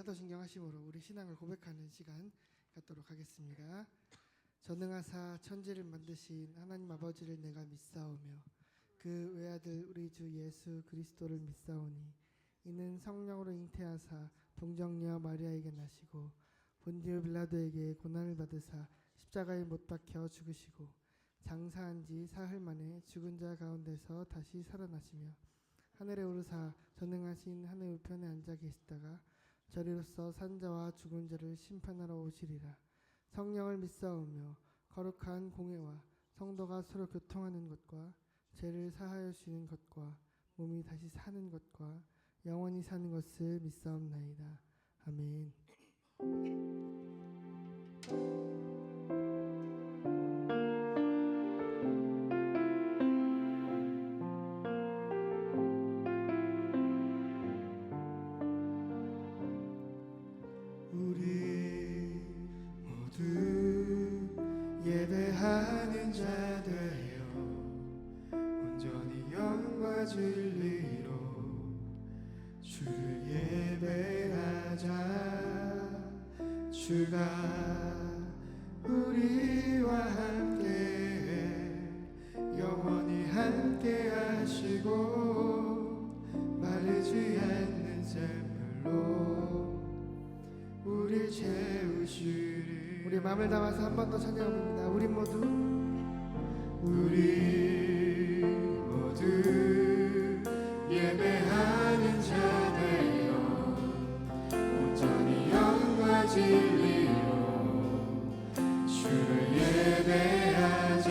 사도신경 하심으로 우리 신앙을 고백하는 시간 갖도록 하겠습니다. 전능하사 천지를 만드신 하나님 아버지를 내가 믿사오며 그 외아들 우리 주 예수 그리스도를 믿사오니 이는 성령으로 잉태하사 동정녀 마리아에게 나시고 본디오 빌라도에게 고난을 받으사 십자가에 못 박혀 죽으시고 장사한 지 사흘 만에 죽은 자 가운데서 다시 살아나시며 하늘에 오르사 전능하신 하늘 우편에 앉아 계시다가 저리로서 산자와 죽은 자를 심판하러 오시리라. 성령을 믿사오며 거룩한 공회와 성도가 서로 교통하는 것과 죄를 사하여 주시는 것과 몸이 다시 사는 것과 영원히 사는 것을 믿사옵나이다. 아멘. 우리 모두 예배하는 자 되어 온전히 영과 진리로 주를 예배하자. 주가 우리와 함께 영원히 함께 하시고 마르지 않는 샘물로 우리 채우시리. 우리 마음을 담아서 한 번 더 찬양합니다. 우리 모두 예배하는 자 되어 온전히 영과 진리로 주를 예배하자.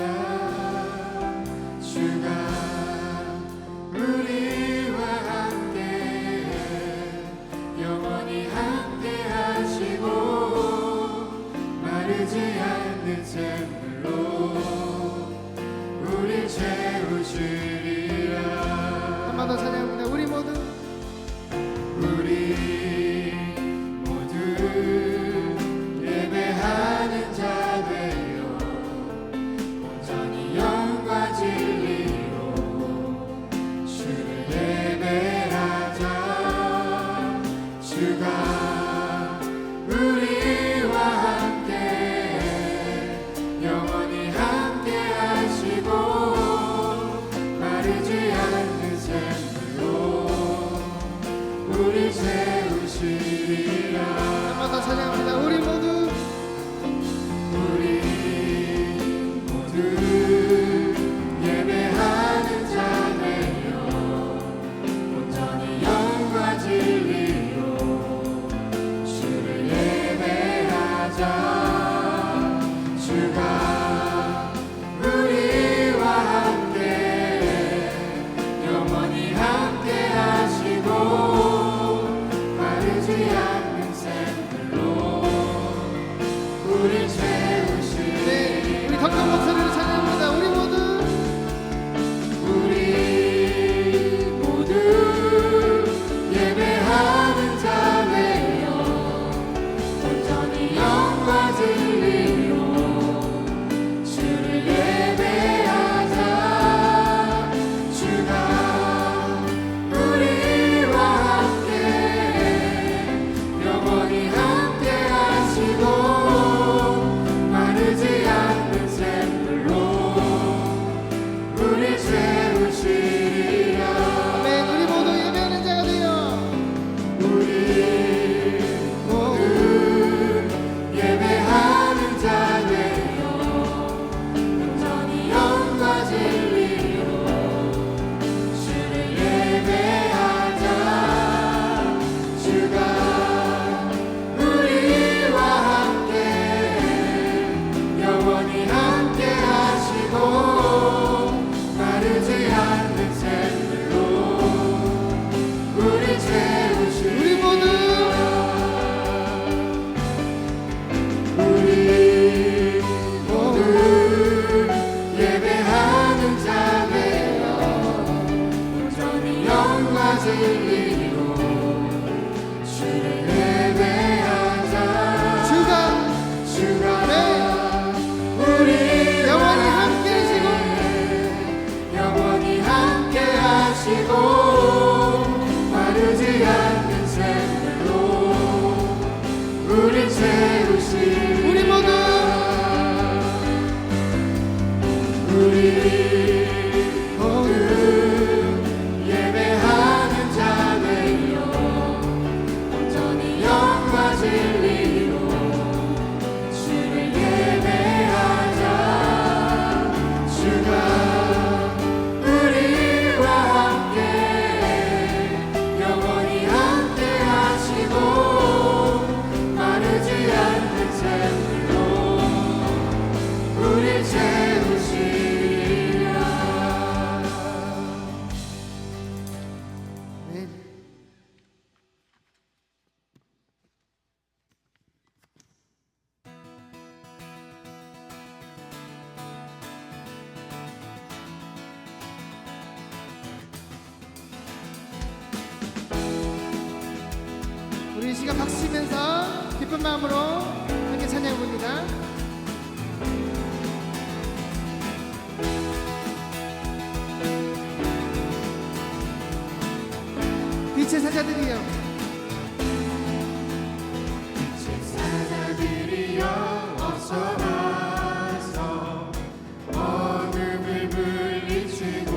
주가 우리와 함께 영원히 함께 하시고 마르지 않는 샘물로 우리 채우시리라. 한 번 더 찬양합니다. 우리 모두 예배하는 자 되어 온전히 영과 진리로 주를 예배하자. 주가 우리와 함께 영원히 함께 하시고 마르지 않는 샘물로 우리 채우시리라. 한 번 더 찬양합니다. 우리 모두 예배하는 자 되어 온전히 영과 진리로 주를 예배하자. 주가 우리와 함께 영원히 함께 하시고 마르지 않는 샘물로 우리 채우시리. 네, 우리 더 큰 목소리로 찬양합니다. 우리 모두 예배하는 자 되어 온전히 영과 진리로 주를 예배하자. 주가 우리와 함께 영원히 함께 하시고 마르지 않는 샘물로 우리 채우시리라. 아멘. 우리 모두 예배하는 자가 되어 우리 모두 예배하는 자 되어 온전히 영과 진리로 주를 예배하자. 주가 우리와 함께 영원히 함께 하시고 마르지 않는 샘물로 우리 채우시리라. 우리 모두 예배하는 자 되어 온전히 영과 진리로 주를 예배하자. 주가 우리 영원히 함께 하시고 영원히 함께 하시고 마르지 않는 샘물로 오늘 예배하는 자들여 온전히 영과 진리로 주를 예배하자. 주가 우리와 함께 영원히 함께 하시고 마르지 않는 샘물로 우릴 채우시리라. 네. 우리 이 시간 박수 치면서 기쁜 마음으로 함께 찬양해 봅니다. 빛의 사자들이여 제사자들이여 어서 와서 어둠을 물리치고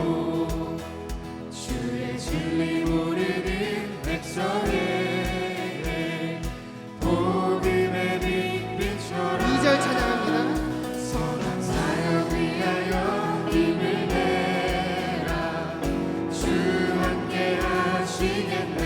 주의 진리 모르는 백성에게 복음의 빛 비춰라. 2절 찬양합니다. 선한 사역 위하여 힘을 내라. 주 함께 하시겠네.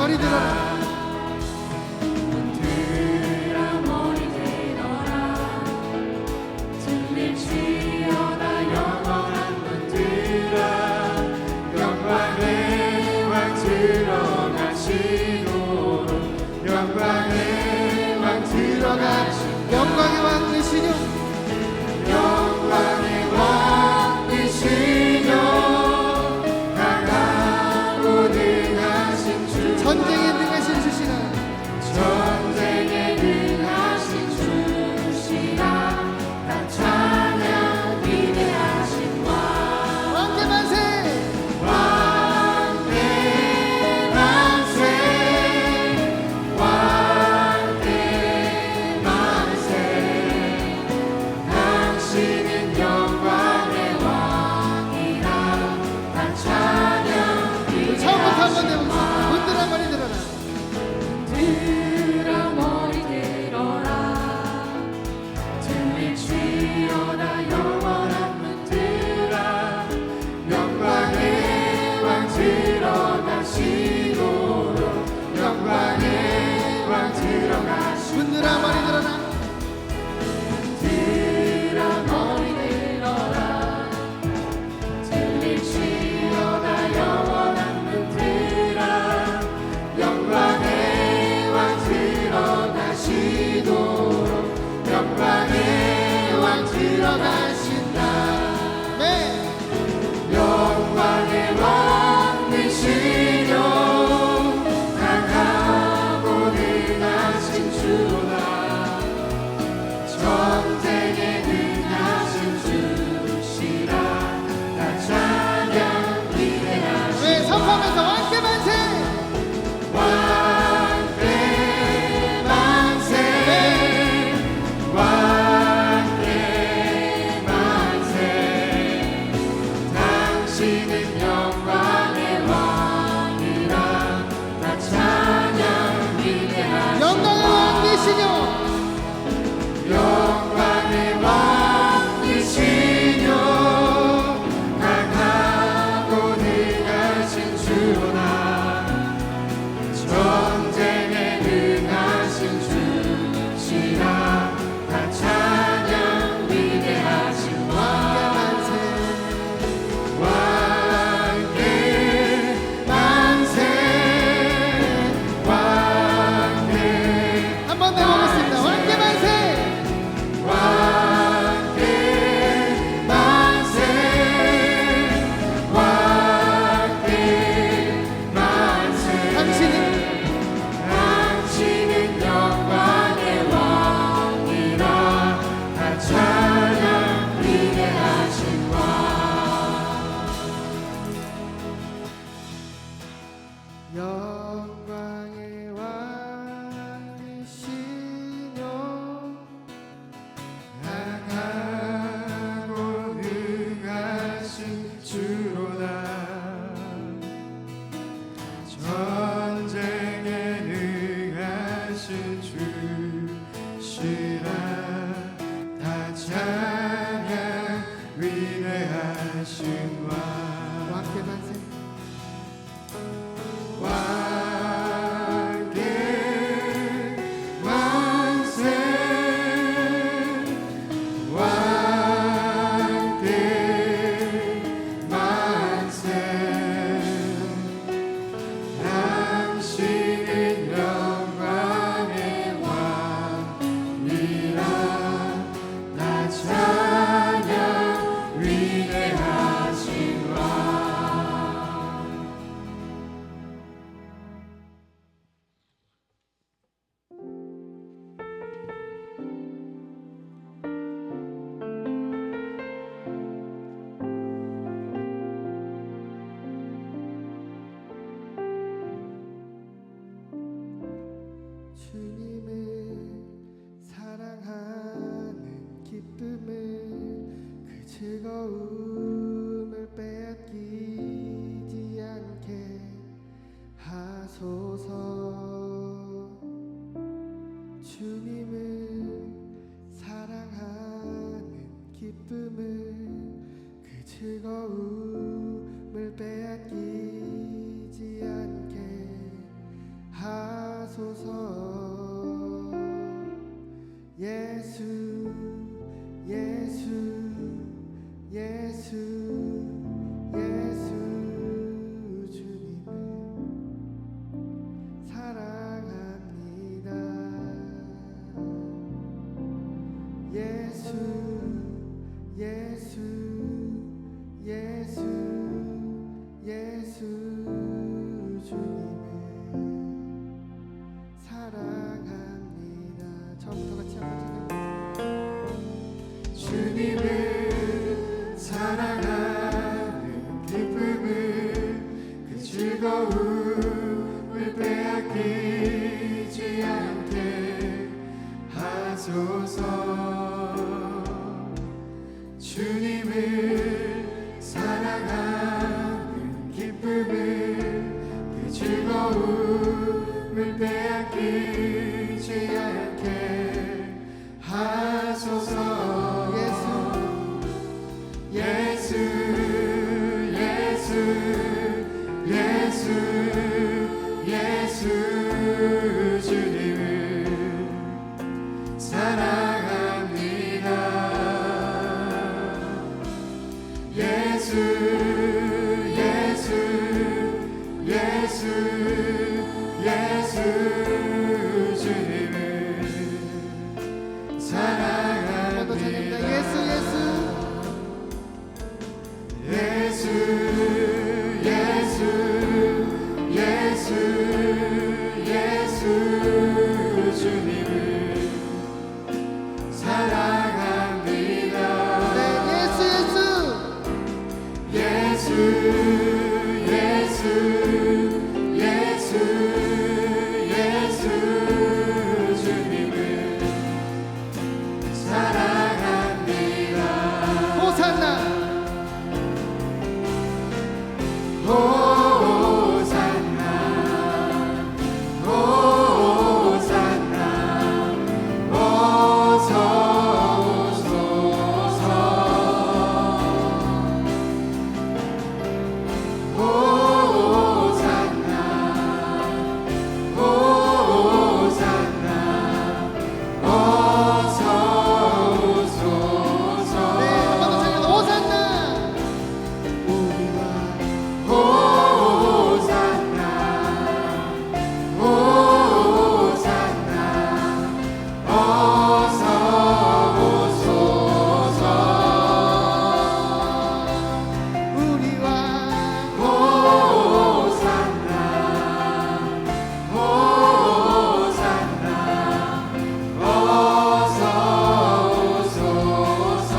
머리 들어라. 문들아 머리 들어라 들릴지어다 영원한 문들아 영광의 왕 들어가시도록 영광의 왕 들어가시도록 영광의 왕 되시뇨. 영광의 왕 되시며 강하고 능하신 주 전쟁에 능하신 주시나 전쟁에 능하신 주시라 나 찬양 위대하신 왕 왕대 만세. 왕대 만세 왕대 만세 당신은 영광의 왕이라 나 찬양 처음부터 한번 위대하신 해보세요. 문들아 머리 들어라. 들어 머리 들어라 들릴지어다 영원한 문들아 영광의 왕 들어가시도록 영광의 왕 들어가시도록 문들아 머리 들어라. 들어 머리 들어라 들릴지어다 영원한 문들아 영광의 왕 들어가시도록 영광의 왕 들어가신다 네. 영광의 왕 되시며 강하고 능하신 주로다 전쟁에 능하신 주시라 나 찬양 위대하신 네. 선포하면서 왕대 만세. 왕대 만세 왕대 만세 당신은 영광의 왕이라 나 찬양 위대하신 영광의 왕 되시뇨. 영광의 왕 되시며 강하고 능하신 주로다 전쟁에 능하신 주시라 나 찬양 위대하신 왕 왕대 만세. 왕대 즐거움을 빼앗기지 않게 하소서. 주님을 사랑하는 기쁨을 그 즐거움을 빼앗기지 않게 하소서. 예수 예수 예수 예수 주님을 사랑합니다. 예수 예수 예수 예수 주님을 사랑합니다. 예수 예수 예수 예수 예수 주님을 사랑합니다. 네, 예수 예수 예수 예수 예수 주님을 사랑합니다. 호산나 호산나 호산나 어서 오소서. 호산나 호산나 어서 오소서. 네, 한 번 더 찬양 호산나 우리와 호산나 호산나 어서 오소서. 우리와 호산나 호산나 어서 오소서.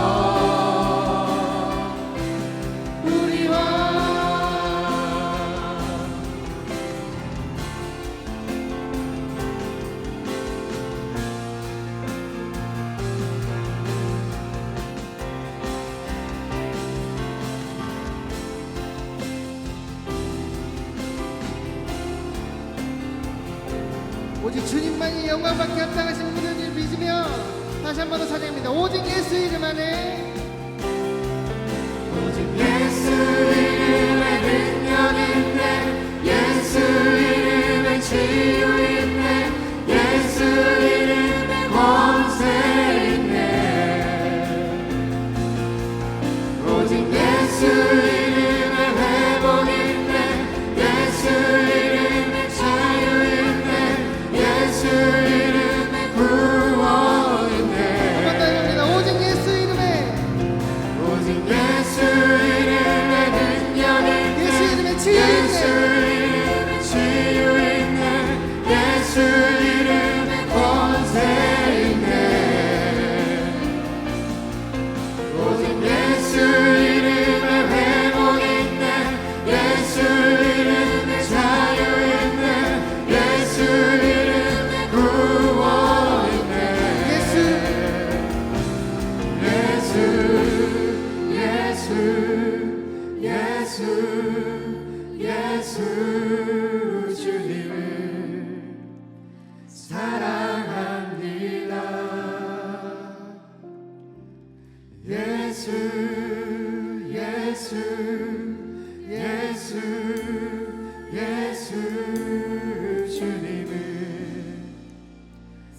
우리와 오직 주님만이 영광받게 합당하신 분을 믿으며 다시 한 번 더 찬양합니다. 오직 예수 이름 안에 오직 예수 이름에 능력 있네. 예수 이름에 치유 있네. 예수 이름에 권세 있네. 오직 예수 이름에 회복 있네. 예수 이름에 자유 있네. 예수 이름에 구원 있네. 한 번 더 합니다. 오직 예수 이름에 오직 예수 이름에 능력 있네. 예수 이름에 치유 예수 있네. 이름에 치유 있네. 예수 이름에 권세 있네. 오직 예수 이름에 회복 있네. 예수 이름에 자유 있네. 예수 이름에 구원 있네. 예수 예수 주님을 사랑합니다. 예수 예수 예수 예수 주님을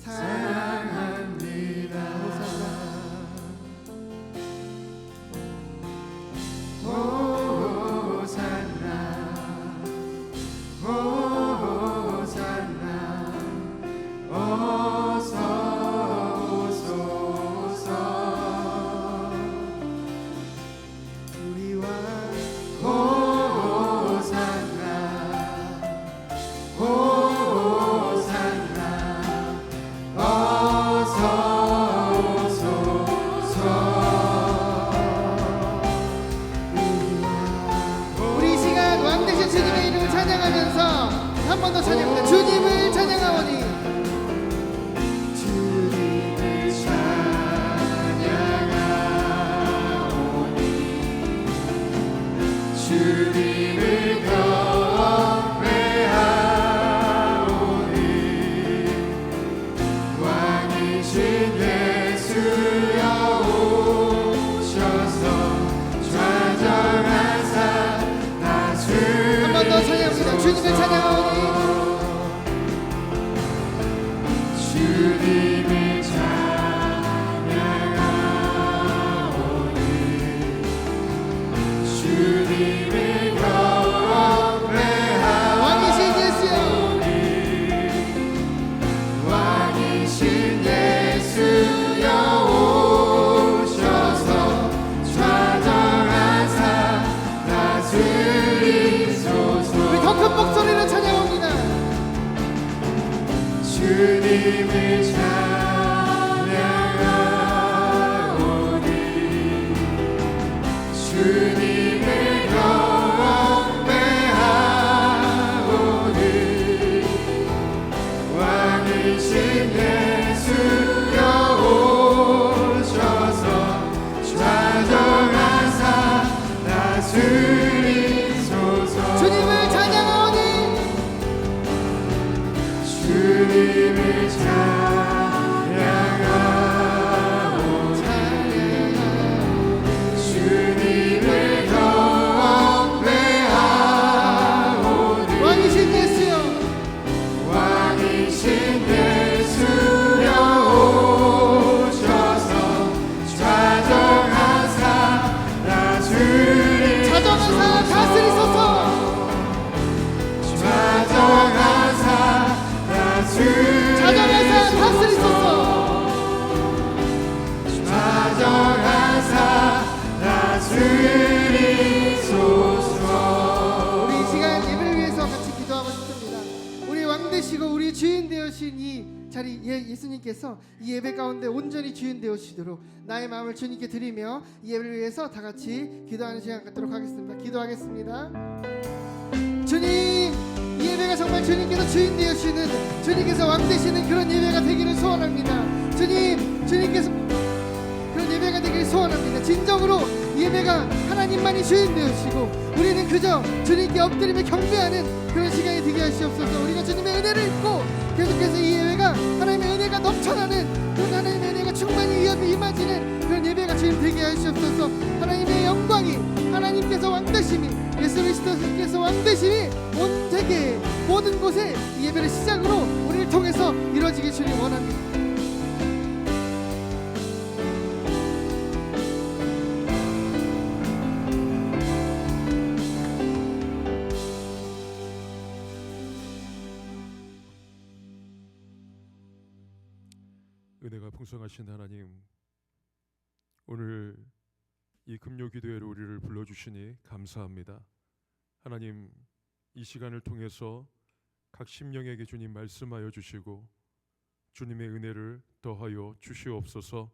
사랑합니다. 호산나 호산나 어서 오소서. 우리와 호산나 한 번 더 찬양합니다. 주님을 찬양하오니 주님을 찬양하오니 주님을 경배하오니 왕이신 예수여 오셔서 좌정하사 다스리소서. 한 번 더 찬양합니다. 주님을 찬양하오니 주님을 찬양하오니 주님을 왕이신 예수여 경배하오니 왕이신 예수여 오셔서 좌정하사 다스리소서. 우리 더 큰 목소리로 찬양합니다. 주님을 찬양하오니 주님을 경배하오니 왕이신 예수여 오셔서 좌정하사 다스리소서. 주님을 찬양하오니 주님을 찬양하오니 주님을 경배하오니 왕이신 예수여 왕이신 예수여 오셔서 좌정하사 다스리소서. 자정하사 다스리소서. 좌정하사 자정하사 다스리소서. 좌정하사 다스리소서. 우리 이 시간 예배를 위해서 같이 기도하고 싶습니다. 우리 왕 되시고 우리 주인 되으신 이 자리 예수님께서 이 예배 가운데 온전히 주인 되으시도록 나의 마음을 주님께 드리며 이 예배를 위해서 다 같이 기도하는 시간 갖도록 하겠습니다. 기도하겠습니다. 주님, 이 예배가 정말 주님께서 주인 되으시는, 주님께서 왕 되시는 그런 예배가 되기를 소원합니다. 주님께서 그런 예배가 되기를 소원합니다. 진정으로 이 예배가 하나님만이 주인 되으시고 우리는 그저 주님께 엎드리며 경배하는 그런 시간이 되게 하시옵소서. 우리가 주님의 은혜를 입고 계속해서 이 예배가 하나님의 은혜가 넘쳐나는 그런 하나님의 은혜가 충만히 임하지는 그런 예배가 주님 되게 하시옵소서. 하나님의 영광이, 하나님께서 왕되심이, 예수 그리스도께서 왕되심이 온 세계 모든 곳에 이 예배를 시작으로 우리를 통해서 이루어지길 주님 원합니다. 은혜가 풍성하신 하나님, 오늘 이 금요 기도회로 우리를 불러주시니 감사합니다. 하나님, 이 시간을 통해서 각 심령에게 주님 말씀하여 주시고 주님의 은혜를 더하여 주시옵소서.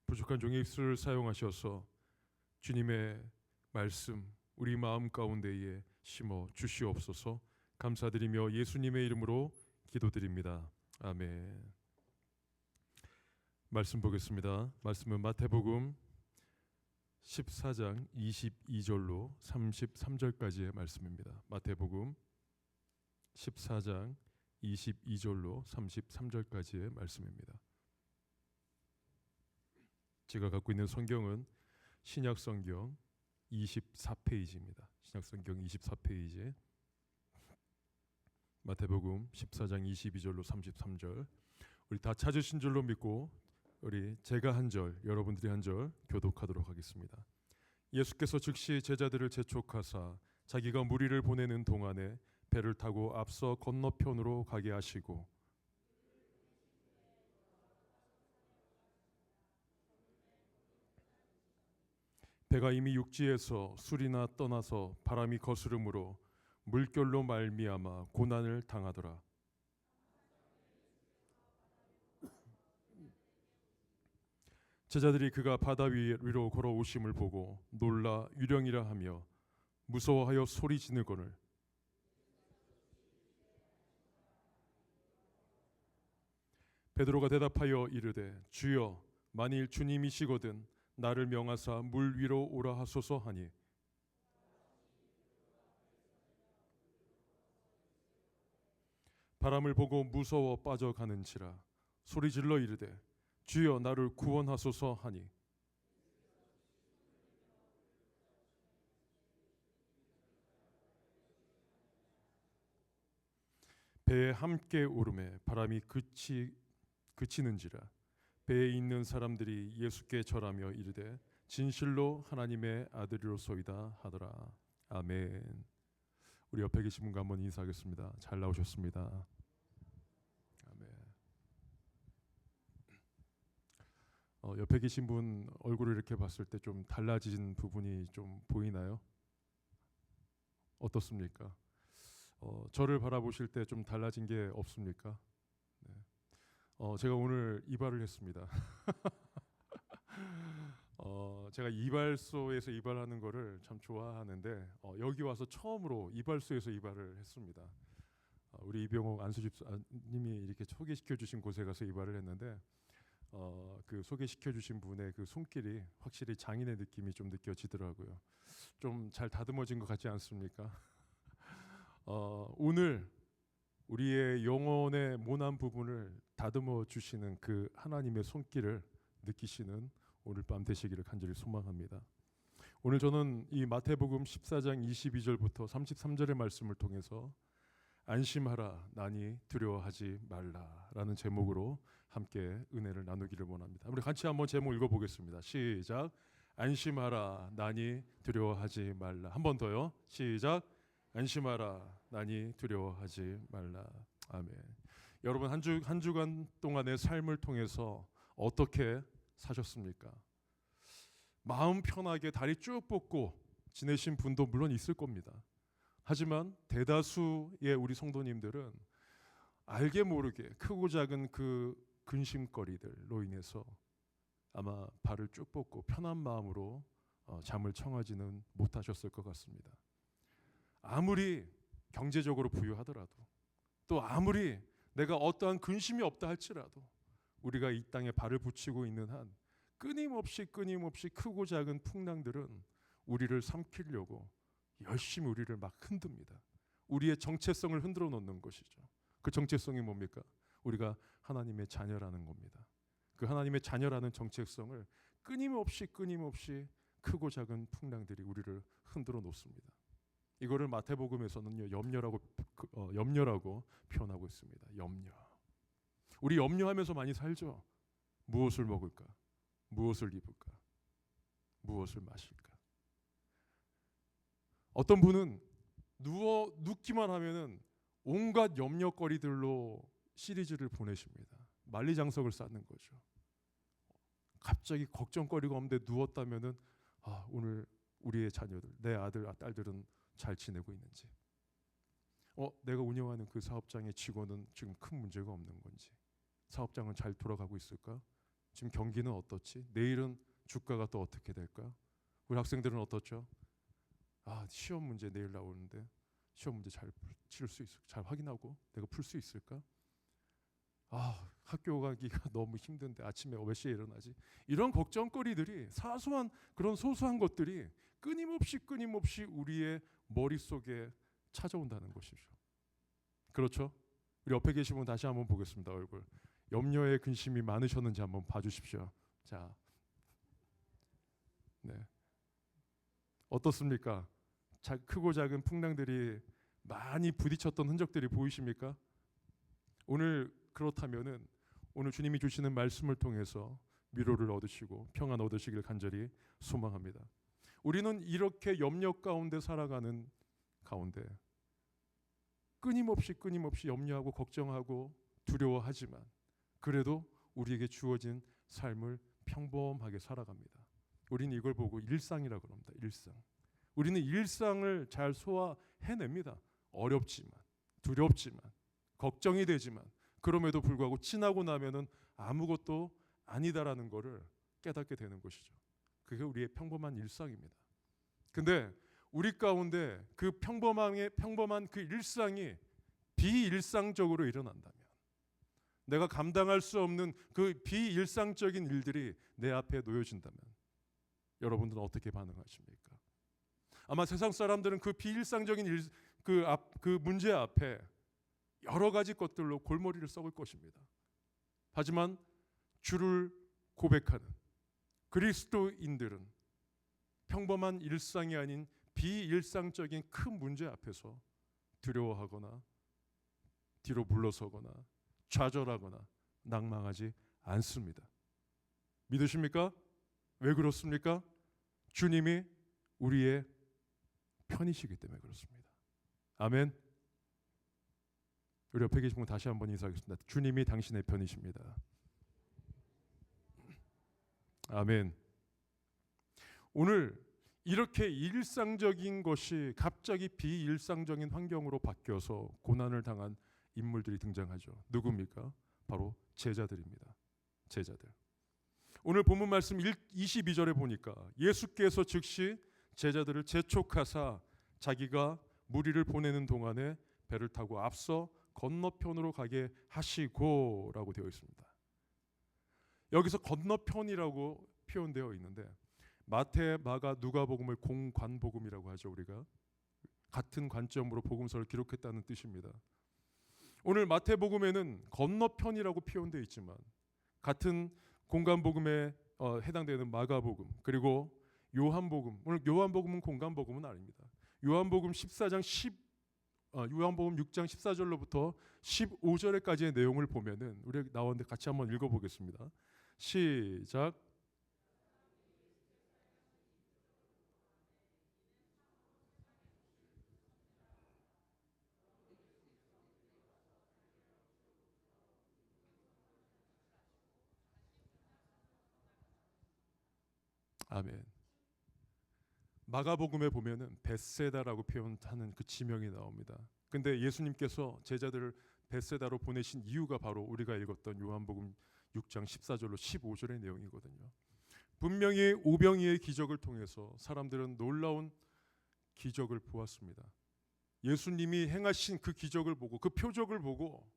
부족한 종의 입술을 사용하셔서 주님의 말씀 우리 마음 가운데에 심어 주시옵소서. 감사드리며 예수님의 이름으로 기도드립니다. 아멘. 말씀 보겠습니다. 말씀은 마태복음 14장 22절로 33절까지의 말씀입니다. 마태복음 14장 22절로 33절까지의 말씀입니다. 제가 갖고 있는 성경은 신약성경 24페이지입니다. 신약성경 24페이지 마태복음 14장 22절로 33절. 우리 다 찾으신 줄로 믿고 우리 제가 한 절, 여러분들이 한 절 교독하도록 하겠습니다. 예수께서 즉시 제자들을 재촉하사 자기가 무리를 보내는 동안에 배를 타고 앞서 건너편으로 가게 하시고 배가 이미 육지에서 술이나 떠나서 바람이 거스름으로 물결로 말미암아 고난을 당하더라. 제자들이 그가 바다 위로 걸어오심을 보고 놀라 유령이라 하며 무서워하여 소리 지르거늘 베드로가 대답하여 이르되 주여 만일 주님이시거든 나를 명하사 물 위로 오라 하소서 하니 바람을 보고 무서워 빠져가는지라 소리질러 이르되 주여 나를 구원하소서 하니 배에 함께 오름에 바람이 그치는지라 배에 있는 사람들이 예수께 절하며 이르되 진실로 하나님의 아들이로소이다 하더라. 아멘. 우리 옆에 계신 분과 한번 인사하겠습니다. 잘 나오셨습니다. 아멘. 옆에 계신 분 얼굴을 이렇게 봤을 때 좀 달라진 부분이 좀 보이나요? 어떻습니까? 저를 바라보실 때 좀 달라진 게 없습니까? 네. 제가 오늘 이발을 했습니다. 제가 이발소에서 이발하는 거를 참 좋아하는데 여기 와서 처음으로 이발소에서 이발을 했습니다. 우리 이병옥 안수집사님이 이렇게 소개시켜 주신 곳에 가서 이발을 했는데 그 소개시켜 주신 분의 그 손길이 확실히 장인의 느낌이 좀 느껴지더라고요. 좀 잘 다듬어진 것 같지 않습니까? 오늘 우리의 영혼의 모난 부분을 다듬어 주시는 그 하나님의 손길을 느끼시는 오늘 밤 되시기를 간절히 소망합니다. 오늘 저는 이 마태복음 14장 22절부터 33절의 말씀을 통해서 안심하라 나니 두려워하지 말라라는 제목으로 함께 은혜를 나누기를 원합니다. 우리 같이 한번 제목 읽어보겠습니다. 시작. 안심하라 나니 두려워하지 말라. 한 번 더요. 시작. 안심하라 나니 두려워하지 말라. 아멘. 여러분 한 주간 동안의 삶을 통해서 어떻게 사셨습니까? 마음 편하게 다리 쭉 뻗고 지내신 분도 물론 있을 겁니다. 하지만 대다수의 우리 성도님들은 알게 모르게 크고 작은 그 근심거리들로 인해서 아마 발을 쭉 뻗고 편한 마음으로 잠을 청하지는 못하셨을 것 같습니다. 아무리 경제적으로 부유하더라도 또 아무리 내가 어떠한 근심이 없다 할지라도 우리가 이 땅에 발을 붙이고 있는 한 끊임없이 크고 작은 풍랑들은 우리를 삼키려고 열심히 우리를 막 흔듭니다. 우리의 정체성을 흔들어 놓는 것이죠. 그 정체성이 뭡니까? 우리가 하나님의 자녀라는 겁니다. 그 하나님의 자녀라는 정체성을 끊임없이 크고 작은 풍랑들이 우리를 흔들어 놓습니다. 이거를 마태복음에서는요 염려라고 표현하고 있습니다. 염려. 우리 염려하면서 많이 살죠. 무엇을 먹을까? 무엇을 입을까? 무엇을 마실까? 어떤 분은 눕기만 하면은 온갖 염려거리들로 시리즈를 보내십니다. 만리장성을 쌓는 거죠. 갑자기 걱정거리가 없는데 누웠다면은 오늘 우리의 자녀들, 내 아들, 딸들은 잘 지내고 있는지, 내가 운영하는 그 사업장의 직원은 지금 큰 문제가 없는 건지, 사업장은 잘 돌아가고 있을까? 지금 경기는 어떻지? 내일은 주가가 또 어떻게 될까? 우리 학생들은 어떻죠? 시험 문제 내일 나오는데 시험 문제 잘 치를 수 있을까? 잘 확인하고 내가 풀 수 있을까? 학교 가기가 너무 힘든데 아침에 몇 시에 일어나지? 이런 걱정거리들이 사소한 그런 소소한 것들이 끊임없이 우리의 머릿속에 찾아온다는 것이죠. 그렇죠? 우리 옆에 계신 분 다시 한번 보겠습니다. 얼굴. 염려에 근심이 많으셨는지 한번 봐주십시오. 자, 네, 어떻습니까? 크고 작은 풍랑들이 많이 부딪혔던 흔적들이 보이십니까? 오늘 그렇다면은 오늘 주님이 주시는 말씀을 통해서 위로를 얻으시고 평안 얻으시길 간절히 소망합니다. 우리는 이렇게 염려 가운데 살아가는 가운데 끊임없이 염려하고 걱정하고 두려워하지만 그래도 우리에게 주어진 삶을 평범하게 살아갑니다. 우리는 이걸 보고 일상이라고 합니다. 일상. 우리는 일상을 잘 소화해냅니다. 어렵지만, 두렵지만, 걱정이 되지만 그럼에도 불구하고 지나고 나면은 아무것도 아니다라는 것을 깨닫게 되는 것이죠. 그게 우리의 평범한 일상입니다. 근데 우리 가운데 그 평범한 그 일상이 비일상적으로 일어난다면, 내가 감당할 수 없는 그 비일상적인 일들이 내 앞에 놓여진다면 여러분들은 어떻게 반응하십니까? 아마 세상 사람들은 그 비일상적인 그 문제 앞에 여러 가지 것들로 골머리를 썩을 것입니다. 하지만 주를 고백하는 그리스도인들은 평범한 일상이 아닌 비일상적인 큰 문제 앞에서 두려워하거나 뒤로 물러서거나 좌절하거나 낭망하지 않습니다. 믿으십니까? 왜 그렇습니까? 주님이 우리의 편이시기 때문에 그렇습니다. 아멘. 우리 옆에 계신 분 다시 한번 인사하겠습니다. 주님이 당신의 편이십니다. 아멘. 오늘 이렇게 일상적인 것이 갑자기 비일상적인 환경으로 바뀌어서 고난을 당한 인물들이 등장하죠. 누굽니까? 바로 제자들입니다. 제자들. 오늘 본문 말씀 22절에 보니까 예수께서 즉시 제자들을 재촉하사 자기가 무리를 보내는 동안에 배를 타고 앞서 건너편으로 가게 하시고 라고 되어 있습니다. 여기서 건너편이라고 표현되어 있는데 마태, 마가, 누가복음을 공관복음이라고 하죠. 우리가 같은 관점으로 복음서를 기록했다는 뜻입니다. 오늘 마태복음에는 건너편이라고 표현되어 있지만 같은 공관복음에 해당되는 마가복음 그리고 요한복음, 오늘 요한복음은 공관복음은 아닙니다. 요한복음 6장 14절로부터 15절까지의 내용을 보면은 우리 나왔는데 같이 한번 읽어보겠습니다. 시작. 아멘. 마가복음에 보면은 벳세다라고 표현하는 그 지명이 나옵니다. 근데 예수님께서 제자들을 벳세다로 보내신 이유가 바로 우리가 읽었던 요한복음 6장 14절로 15절의 내용이거든요. 분명히 오병이의 기적을 통해서 사람들은 놀라운 기적을 보았습니다. 예수님이 행하신 그 기적을 보고 그 표적을 보고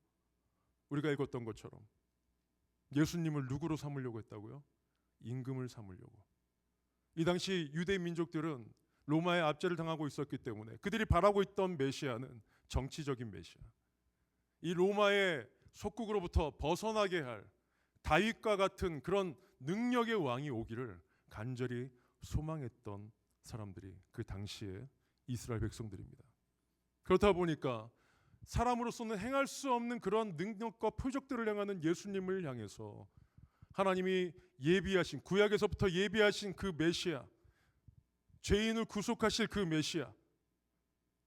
우리가 읽었던 것처럼 예수님을 누구로 삼으려고 했다고요? 임금을 삼으려고. 이 당시 유대 민족들은 로마의 압제를 당하고 있었기 때문에 그들이 바라고 있던 메시아는 정치적인 메시아. 이 로마의 속국으로부터 벗어나게 할 다윗과 같은 그런 능력의 왕이 오기를 간절히 소망했던 사람들이 그 당시에 이스라엘 백성들입니다. 그렇다 보니까 사람으로서는 행할 수 없는 그런 능력과 표적들을 행하는 예수님을 향해서 하나님이 예비하신 구약에서부터 예비하신 그 메시아, 죄인을 구속하실 그 메시아,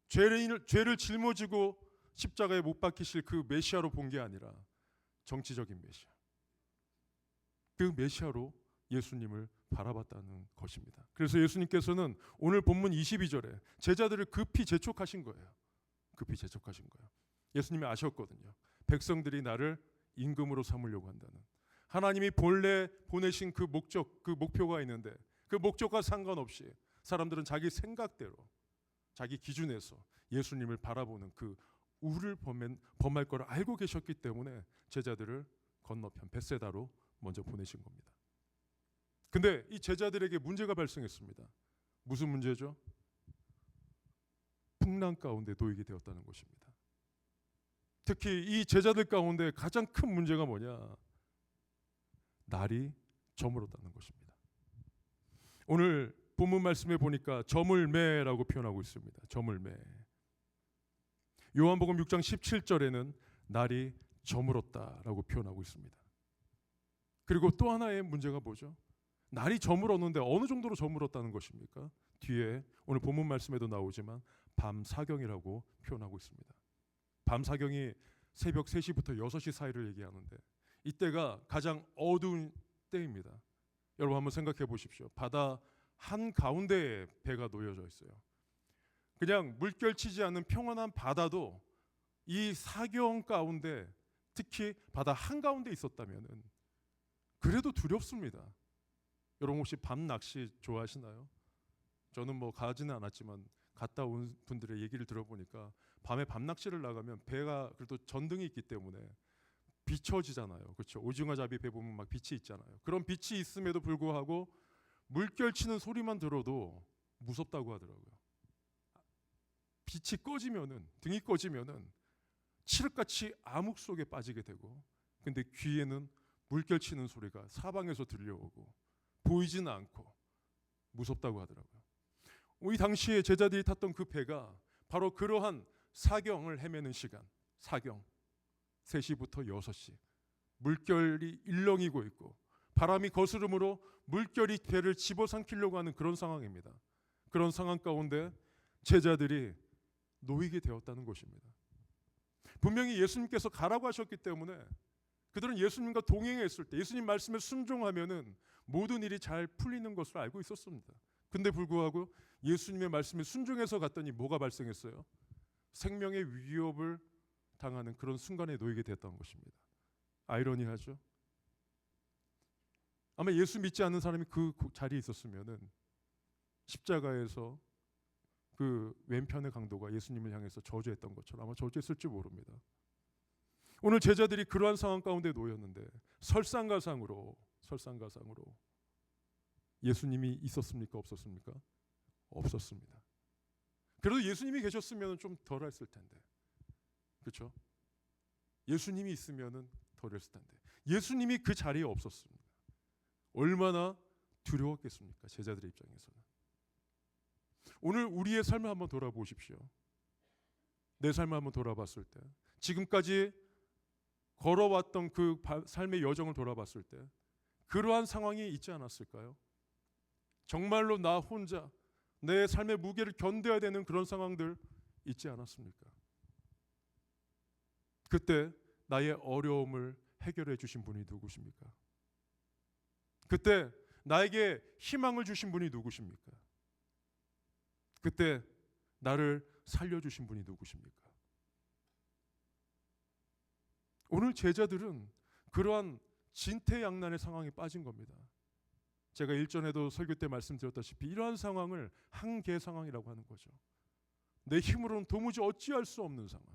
죄를 짊어지고 십자가에 못 박히실 그 메시아로 본 게 아니라 정치적인 메시아, 그 메시아로 예수님을 바라봤다는 것입니다. 그래서 예수님께서는 오늘 본문 22절에 제자들을 급히 재촉하신 거예요. 급히 재촉하신 거예요. 예수님이 아셨거든요. 백성들이 나를 임금으로 삼으려고 한다는. 하나님이 본래 보내신 그 목적, 그 목표가 있는데 그 목적과 상관없이 사람들은 자기 생각대로 자기 기준에서 예수님을 바라보는 그 우를 범할 걸 알고 계셨기 때문에 제자들을 건너편 벳세다로 먼저 보내신 겁니다. 근데 이 제자들에게 문제가 발생했습니다. 무슨 문제죠? 풍랑 가운데 놓이게 되었다는 것입니다. 특히 이 제자들 가운데 가장 큰 문제가 뭐냐? 날이 저물었다는 것입니다. 오늘 본문 말씀에 보니까 저물매라고 표현하고 있습니다. 저물매. 요한복음 6장 17절에는 날이 저물었다라고 표현하고 있습니다. 그리고 또 하나의 문제가 뭐죠? 날이 저물었는데 어느 정도로 저물었다는 것입니까? 뒤에 오늘 본문 말씀에도 나오지만 밤 사경이라고 표현하고 있습니다. 밤 사경이 새벽 3시부터 6시 사이를 얘기하는데 이때가 가장 어두운 때입니다. 여러분 한번 생각해 보십시오. 바다 한 가운데에 배가 놓여져 있어요. 그냥 물결치지 않는 평안한 바다도 이 사경 가운데 특히 바다 한가운데 있었다면은 그래도 두렵습니다. 여러분 혹시 밤 낚시 좋아하시나요? 저는 뭐 가지는 않았지만 갔다 온 분들의 얘기를 들어보니까 밤에 밤 낚시를 나가면 배가 그래도 전등이 있기 때문에 비춰지잖아요. 그렇죠? 오징어 잡이 배 보면 막 빛이 있잖아요. 그런 빛이 있음에도 불구하고 물결 치는 소리만 들어도 무섭다고 하더라고요. 빛이 꺼지면은, 등이 꺼지면은 칠흑같이 암흑 속에 빠지게 되고, 근데 귀에는 물결 치는 소리가 사방에서 들려오고 보이지는 않고 무섭다고 하더라고요. 이 당시에 제자들이 탔던 그 배가 바로 그러한 사경을 헤매는 시간, 사경 3시부터 6시, 물결이 일렁이고 있고 바람이 거스름으로 물결이 배를 집어삼키려고 하는 그런 상황입니다. 그런 상황 가운데 제자들이 놓이게 되었다는 것입니다. 분명히 예수님께서 가라고 하셨기 때문에 그들은 예수님과 동행했을 때 예수님 말씀에 순종하면은 모든 일이 잘 풀리는 것을 알고 있었습니다. 근데 불구하고 예수님의 말씀에 순종해서 갔더니 뭐가 발생했어요? 생명의 위협을 당하는 그런 순간에 놓이게 됐던 것입니다. 아이러니하죠? 아마 예수 믿지 않는 사람이 그 자리에 있었으면은 십자가에서 그 왼편의 강도가 예수님을 향해서 저주했던 것처럼 아마 저주했을지 모릅니다. 오늘 제자들이 그러한 상황 가운데 놓였는데 설상가상으로 예수님이 있었습니까? 없었습니까? 없었습니다. 그래도 예수님이 계셨으면 좀 덜했을 텐데, 그렇죠? 예수님이 있으면은 덜했을 텐데 예수님이 그 자리에 없었습니다. 얼마나 두려웠겠습니까? 제자들의 입장에서는. 오늘 우리의 삶을 한번 돌아보십시오. 내 삶을 한번 돌아봤을 때, 지금까지 걸어왔던 그 삶의 여정을 돌아봤을 때 그러한 상황이 있지 않았을까요? 정말로 나 혼자 내 삶의 무게를 견뎌야 되는 그런 상황들 있지 않았습니까? 그때 나의 어려움을 해결해 주신 분이 누구십니까? 그때 나에게 희망을 주신 분이 누구십니까? 그때 나를 살려주신 분이 누구십니까? 오늘 제자들은 그러한 진퇴양난의 상황에 빠진 겁니다. 제가 일전에도 설교 때 말씀드렸다시피 이러한 상황을 한계 상황이라고 하는 거죠. 내 힘으로는 도무지 어찌할 수 없는 상황.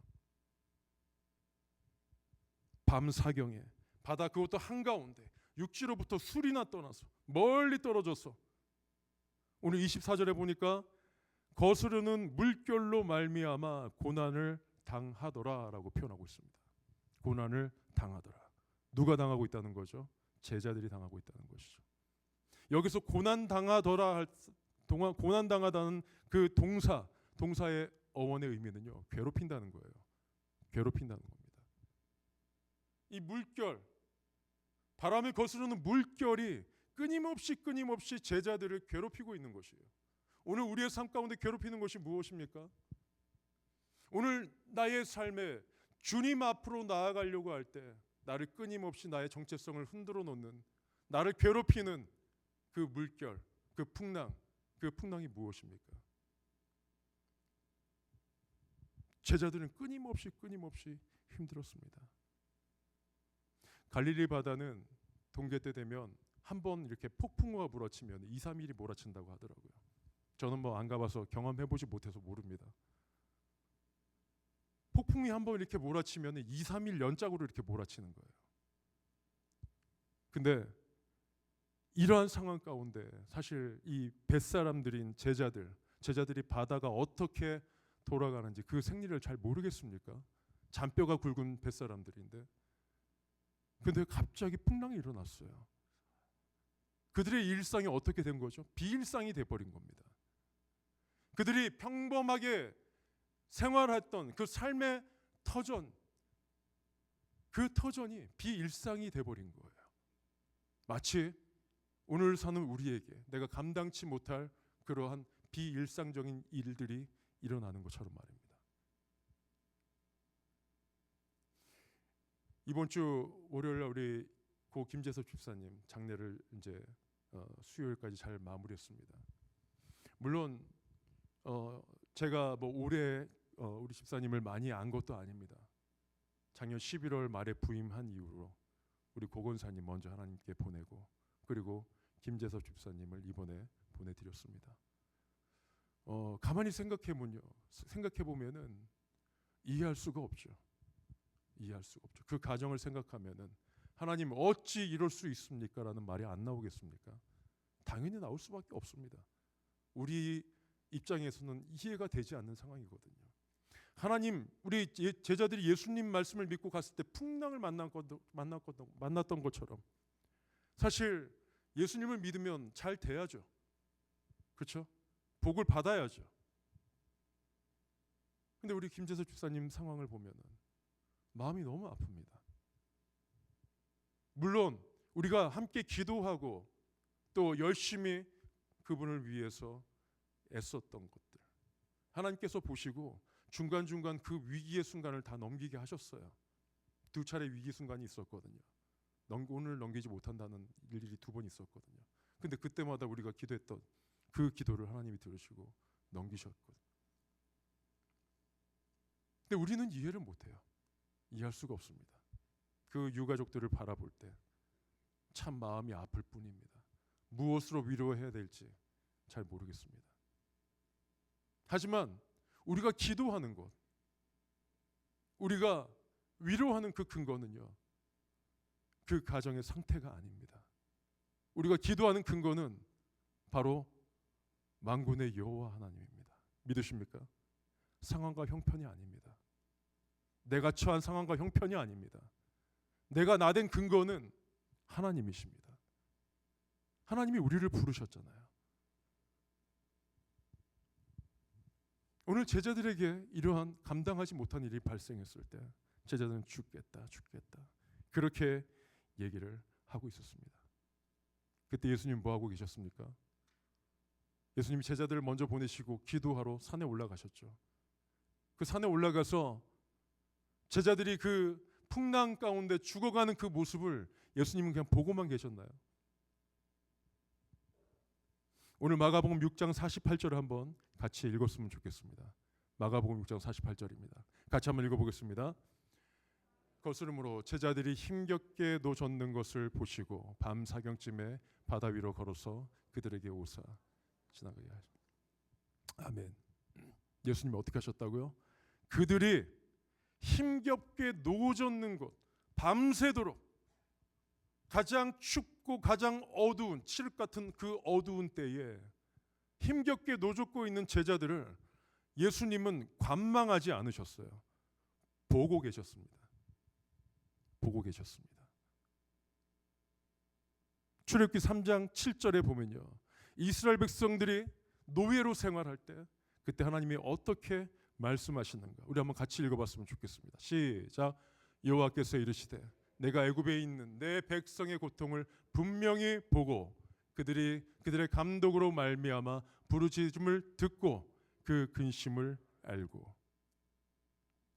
밤 사경에 바다 그것도 한가운데 육지로부터 술이나 떠나서 멀리 떨어져서 오늘 24절에 보니까 거스르는 물결로 말미암아 고난을 당하더라라고 표현하고 있습니다. 고난을 당하더라. 누가 당하고 있다는 거죠? 제자들이 당하고 있다는 것이죠. 여기서 고난 당하다는 그 동사의 어원의 의미는요, 괴롭힌다는 거예요. 괴롭힌다는 겁니다. 이 물결, 바람을 거스르는 물결이 끊임없이 제자들을 괴롭히고 있는 것이에요. 오늘 우리의 삶 가운데 괴롭히는 것이 무엇입니까? 오늘 나의 삶에 주님 앞으로 나아가려고 할 때 나를 끊임없이 나의 정체성을 흔들어 놓는, 나를 괴롭히는 그 물결, 그 풍랑이 무엇입니까? 제자들은 끊임없이 힘들었습니다. 갈릴리 바다는 동계 때 되면 한번 이렇게 폭풍우가 몰아치면 2, 3일이 몰아친다고 하더라고요. 저는 뭐 안 가봐서 경험해보지 못해서 모릅니다. 폭풍이 한번 이렇게 몰아치면 2, 3일 연짝으로 이렇게 몰아치는 거예요. 근데 이러한 상황 가운데 사실 이 뱃사람들인 제자들이 바다가 어떻게 돌아가는지 그 생리를 잘 모르겠습니까? 잔뼈가 굵은 뱃사람들인데 근데 갑자기 풍랑이 일어났어요. 그들의 일상이 어떻게 된 거죠? 비일상이 돼버린 겁니다. 그들이 평범하게 생활했던 그 삶의 터전, 그 터전이 비일상이 돼버린 거예요. 마치 오늘 사는 우리에게 내가 감당치 못할 그러한 비일상적인 일들이 일어나는 것처럼 말입니다. 이번 주 월요일 우리 고 김재섭 집사님 장례를 이제 수요일까지 잘 마무리했습니다. 물론 제가 뭐 올해 우리 집사님을 많이 안 것도 아닙니다. 작년 11월 말에 부임한 이후로 우리 고건사님 먼저 하나님께 보내고 그리고 김재섭 집사님을 이번에 보내드렸습니다. 가만히 생각해 보면은 이해할 수가 없죠. 이해할 수가 없죠. 그 가정을 생각하면은 하나님 어찌 이럴 수 있습니까? 라는 말이 안 나오겠습니까? 당연히 나올 수밖에 없습니다. 우리 입장에서는 이해가 되지 않는 상황이거든요. 하나님, 우리 제자들이 예수님 말씀을 믿고 갔을 때 풍랑을 만났던 것처럼 사실 예수님을 믿으면 잘 돼야죠. 그렇죠? 복을 받아야죠. 근데 우리 김재석 집사님 상황을 보면은 마음이 너무 아픕니다. 물론 우리가 함께 기도하고 또 열심히 그분을 위해서 애썼던 것들 하나님께서 보시고 중간중간 그 위기의 순간을 다 넘기게 하셨어요. 2차례 위기 순간이 있었거든요. 오늘 넘기지 못한다는 일이 2번 있었거든요. 근데 그때마다 우리가 기도했던 그 기도를 하나님이 들으시고 넘기셨거든요. 근데 우리는 이해를 못해요. 이해할 수가 없습니다. 그 유가족들을 바라볼 때 참 마음이 아플 뿐입니다. 무엇으로 위로해야 될지 잘 모르겠습니다. 하지만 우리가 기도하는 것, 우리가 위로하는 그 근거는요, 그 가정의 상태가 아닙니다. 우리가 기도하는 근거는 바로 만군의 여호와 하나님입니다. 믿으십니까? 상황과 형편이 아닙니다. 내가 처한 상황과 형편이 아닙니다. 내가 나댄 근거는 하나님이십니다. 하나님이 우리를 부르셨잖아요. 오늘 제자들에게 이러한 감당하지 못한 일이 발생했을 때 제자들은 죽겠다 그렇게 얘기를 하고 있었습니다. 그때 예수님 뭐 하고 계셨습니까? 예수님이 제자들을 먼저 보내시고 기도하러 산에 올라가셨죠. 그 산에 올라가서 제자들이 그 풍랑 가운데 죽어가는 그 모습을 예수님은 그냥 보고만 계셨나요? 오늘 마가복음 6장 48절을 한번 같이 읽었으면 좋겠습니다. 마가복음 6장 48절입니다. 같이 한번 읽어보겠습니다. 거스름으로 제자들이 힘겹게 노젓는 것을 보시고 밤 사경쯤에 바다 위로 걸어서 그들에게 오사 지나가게 하십니다. 아멘. 예수님이 어떻게 하셨다고요? 그들이 힘겹게 노젓는 것, 밤새도록 가장 춥고 가장 어두운 칠흑 같은 그 어두운 때에 힘겹게 노젓고 있는 제자들을 예수님은 관망하지 않으셨어요. 보고 계셨습니다. 보고 계셨습니다. 출애굽기 3장 7절에 보면요, 이스라엘 백성들이 노예로 생활할 때 그때 하나님이 어떻게 말씀하시는가 우리 한번 같이 읽어봤으면 좋겠습니다. 시작. 여호와께서 이르시되 내가 애굽에 있는 내 백성의 고통을 분명히 보고 그들의 감독으로 말미암아 부르짖음을 듣고 그 근심을 알고.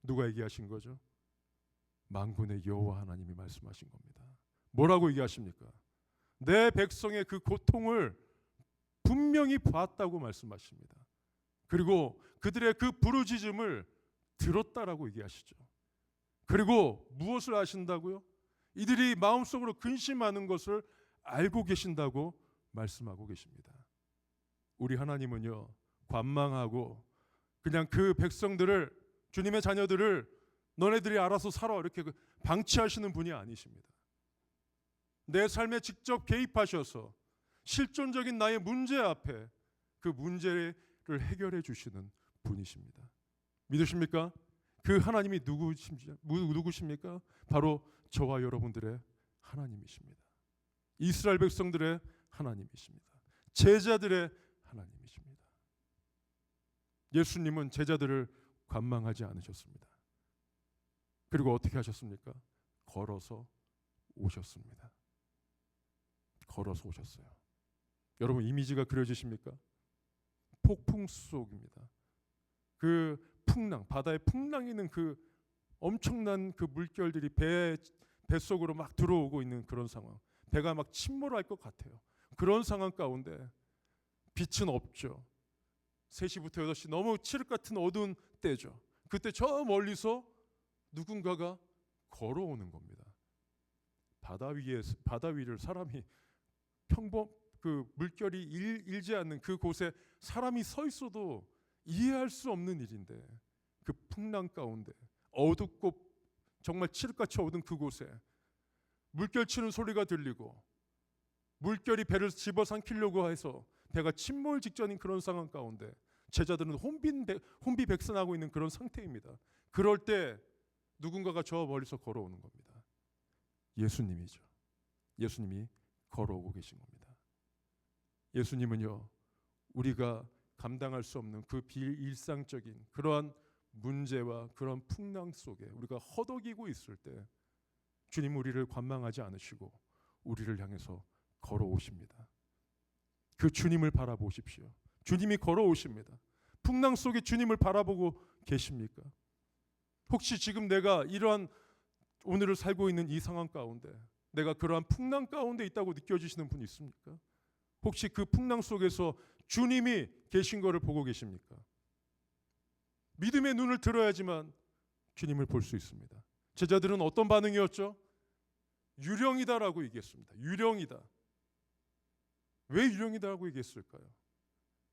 누가 얘기하신 거죠? 만군의 여호와 하나님이 말씀하신 겁니다. 뭐라고 얘기하십니까? 내 백성의 그 고통을 분명히 봤다고 말씀하십니다. 그리고 그들의 그 부르짖음을 들었다라고 얘기하시죠. 그리고 무엇을 아신다고요? 이들이 마음속으로 근심하는 것을 알고 계신다고 말씀하고 계십니다. 우리 하나님은요, 관망하고 그냥 그 백성들을, 주님의 자녀들을 너네들이 알아서 살아 이렇게 방치하시는 분이 아니십니다. 내 삶에 직접 개입하셔서 실존적인 나의 문제 앞에 그 문제를 해결해 주시는 분이십니다. 믿으십니까? 그 하나님이 누구십니까? 바로 저와 여러분들의 하나님이십니다. 이스라엘 백성들의 하나님이십니다. 제자들의 하나님이십니다. 예수님은 제자들을 관망하지 않으셨습니다. 그리고 어떻게 하셨습니까? 걸어서 오셨습니다. 걸어서 오셨어요. 여러분 이미지가 그려지십니까? 폭풍 속입니다. 그 풍랑, 바다에 풍랑이 있는 그 엄청난 그 물결들이 뱃속으로 막 들어오고 있는 그런 상황. 배가 막 침몰할 것 같아요. 그런 상황 가운데 빛은 없죠. 3시부터 8시 너무 칠흑 같은 어두운 때죠. 그때 저 멀리서 누군가가 걸어오는 겁니다. 바다 위를 사람이 그 물결이 일지 않는 그 곳에 사람이 서 있어도 이해할 수 없는 일인데 그 풍랑 가운데 어둡고 정말 칠흑같이 어두운 그곳에 물결 치는 소리가 들리고 물결이 배를 집어삼키려고 해서 배가 침몰 직전인 그런 상황 가운데 제자들은 혼비백산하고 있는 그런 상태입니다. 그럴 때 누군가가 저 멀리서 걸어오는 겁니다. 예수님이죠. 예수님이 걸어오고 계신 겁니다. 예수님은요, 우리가 감당할 수 없는 그 비일상적인 그러한 문제와 그런 풍랑 속에 우리가 허덕이고 있을 때 주님 우리를 관망하지 않으시고 우리를 향해서 걸어오십니다. 그 주님을 바라보십시오. 주님이 걸어오십니다. 풍랑 속에 주님을 바라보고 계십니까? 혹시 지금 내가 이러한 오늘을 살고 있는 이 상황 가운데 내가 그러한 풍랑 가운데 있다고 느껴지시는 분 있습니까? 혹시 그 풍랑 속에서 주님이 계신 것을 보고 계십니까? 믿음의 눈을 들어야지만 주님을 볼 수 있습니다. 제자들은 어떤 반응이었죠? 유령이다라고 얘기했습니다. 유령이다. 왜 유령이다라고 얘기했을까요?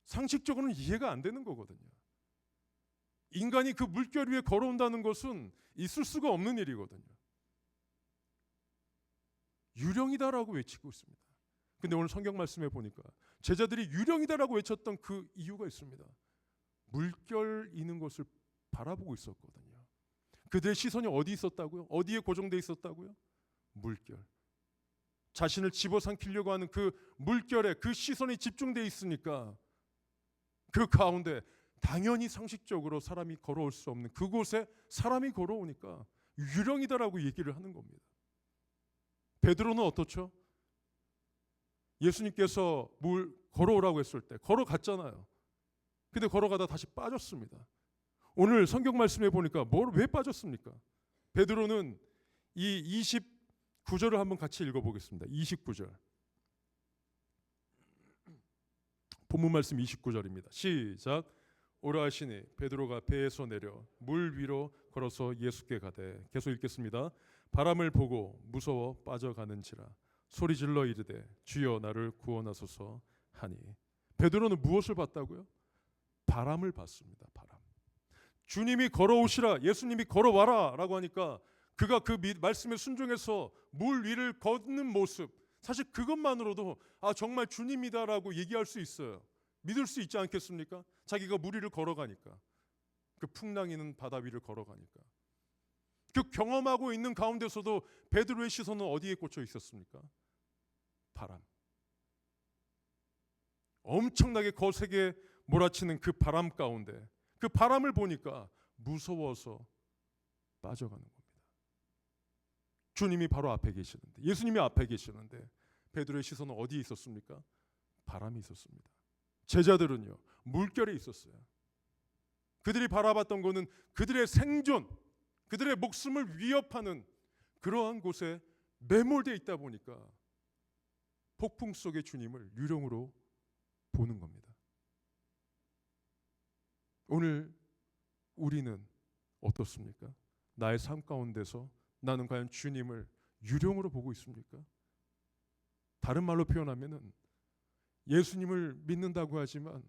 상식적으로는 이해가 안 되는 거거든요. 인간이 그 물결 위에 걸어온다는 것은 있을 수가 없는 일이거든요. 유령이다라고 외치고 있습니다. 근데 오늘 성경 말씀에 보니까 제자들이 유령이다라고 외쳤던 그 이유가 있습니다. 물결 이는 것을 바라보고 있었거든요. 그들의 시선이 어디 있었다고요? 어디에 고정돼 있었다고요? 물결. 자신을 집어삼키려고 하는 그 물결에 그 시선이 집중돼 있으니까 그 가운데 당연히 상식적으로 사람이 걸어올 수 없는 그곳에 사람이 걸어오니까 유령이다라고 얘기를 하는 겁니다. 베드로는 어떻죠? 예수님께서 물 걸어오라고 했을 때 걸어갔잖아요. 근데 걸어가다 다시 빠졌습니다. 오늘 성경 말씀에 보니까 왜 빠졌습니까? 베드로는 이 29절을 한번 같이 읽어보겠습니다. 29절. 본문 말씀 29절입니다. 시작. 오라 하시니 베드로가 배에서 내려 물 위로 걸어서 예수께 가되, 계속 읽겠습니다. 바람을 보고 무서워 빠져가는지라 소리질러 이르되 주여 나를 구원하소서 하니. 베드로는 무엇을 봤다고요? 바람을 봤습니다. 바람. 주님이 걸어오시라, 예수님이 걸어와라 라고 하니까 그가 그 말씀에 순종해서 물 위를 걷는 모습, 사실 그것만으로도 정말 주님이다라고 얘기할 수 있어요. 믿을 수 있지 않겠습니까? 자기가 물 위를 걸어가니까, 그 풍랑이는 바다 위를 걸어가니까. 그 경험하고 있는 가운데서도 베드로의 시선은 어디에 꽂혀 있었습니까? 바람. 엄청나게 거세게 몰아치는 그 바람 가운데 그 바람을 보니까 무서워서 빠져가는 겁니다. 주님이 바로 앞에 계시는데, 예수님이 앞에 계시는데 베드로의 시선은 어디에 있었습니까? 바람이 있었습니다. 제자들은요, 물결에 있었어요. 그들이 바라봤던 것은 그들의 생존, 그들의 목숨을 위협하는 그러한 곳에 매몰되어 있다 보니까 폭풍 속의 주님을 유령으로 보는 겁니다. 오늘 우리는 어떻습니까? 나의 삶 가운데서 나는 과연 주님을 유령으로 보고 있습니까? 다른 말로 표현하면은 예수님을 믿는다고 하지만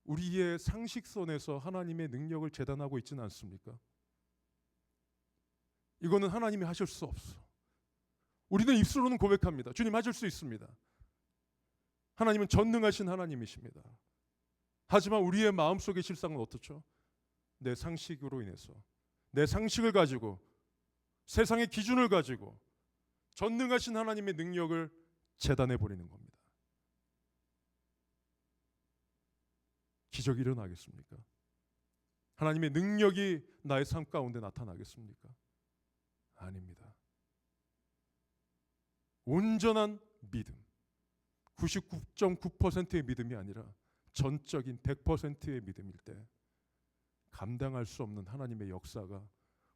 우리의 상식선에서 하나님의 능력을 재단하고 있지는 않습니까? 이거는 하나님이 하실 수 없어. 우리는 입술로는 고백합니다. 주님 하실 수 있습니다. 하나님은 전능하신 하나님이십니다. 하지만 우리의 마음속의 실상은 어떻죠? 내 상식으로 인해서, 내 상식을 가지고, 세상의 기준을 가지고 전능하신 하나님의 능력을 재단해 버리는 겁니다. 기적이 일어나겠습니까? 하나님의 능력이 나의 삶 가운데 나타나겠습니까? 아닙니다. 온전한 믿음, 99.9%의 믿음이 아니라 전적인 100%의 믿음일 때 감당할 수 없는 하나님의 역사가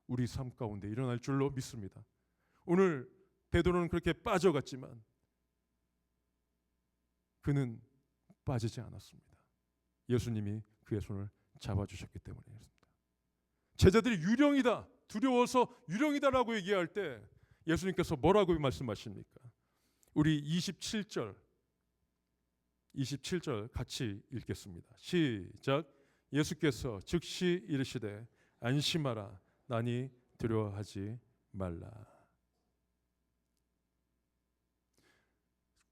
우리 삶 가운데 일어날 줄로 믿습니다. 오늘 베드로는 그렇게 빠져갔지만 그는 빠지지 않았습니다. 예수님이 그의 손을 잡아주셨기 때문이었습니다. 제자들이 유령이다, 두려워서 유령이다라고 얘기할 때 예수님께서 뭐라고 말씀하십니까? 우리 27절 같이 읽겠습니다. 시작. 예수께서 즉시 이르시되 안심하라, 나니 두려워하지 말라.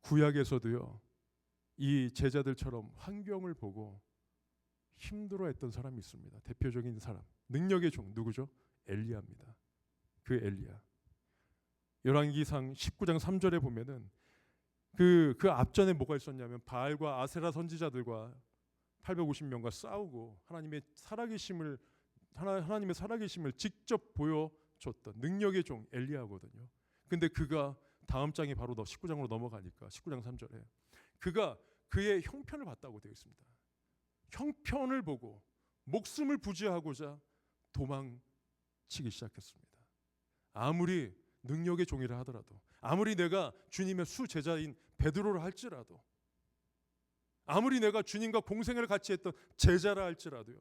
구약에서도요, 이 제자들처럼 환경을 보고 힘들어했던 사람이 있습니다. 대표적인 사람, 능력의 종 누구죠? 엘리야입니다. 그 엘리야. 열왕기상 19장 3절에 보면은 그 앞전에 뭐가 있었냐면 바알과 아세라 선지자들과 850명과 싸우고 하나님의 살아계심을 직접 보여줬던 능력의 종 엘리야거든요. 근데 그가 다음 장이 바로 19장으로 넘어가니까 19장 3절에 그가 그의 형편을 봤다고 되어 있습니다. 형편을 보고 목숨을 부지하고자 도망치기 시작했습니다. 아무리 능력의 종이라 하더라도, 아무리 내가 주님의 수제자인 베드로를 할지라도, 아무리 내가 주님과 공생을 같이 했던 제자라 할지라도요,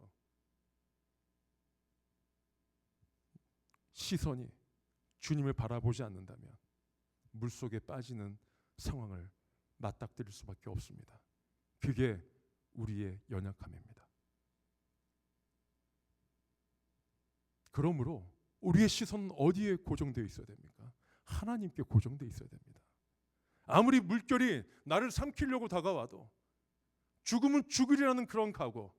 시선이 주님을 바라보지 않는다면 물속에 빠지는 상황을 맞닥뜨릴 수밖에 없습니다. 그게 우리의 연약함입니다. 그러므로 우리의 시선은 어디에 고정되어 있어야 됩니까? 하나님께 고정되어 있어야 됩니다. 아무리 물결이 나를 삼키려고 다가와도 죽음은 죽으리라는 그런 각오,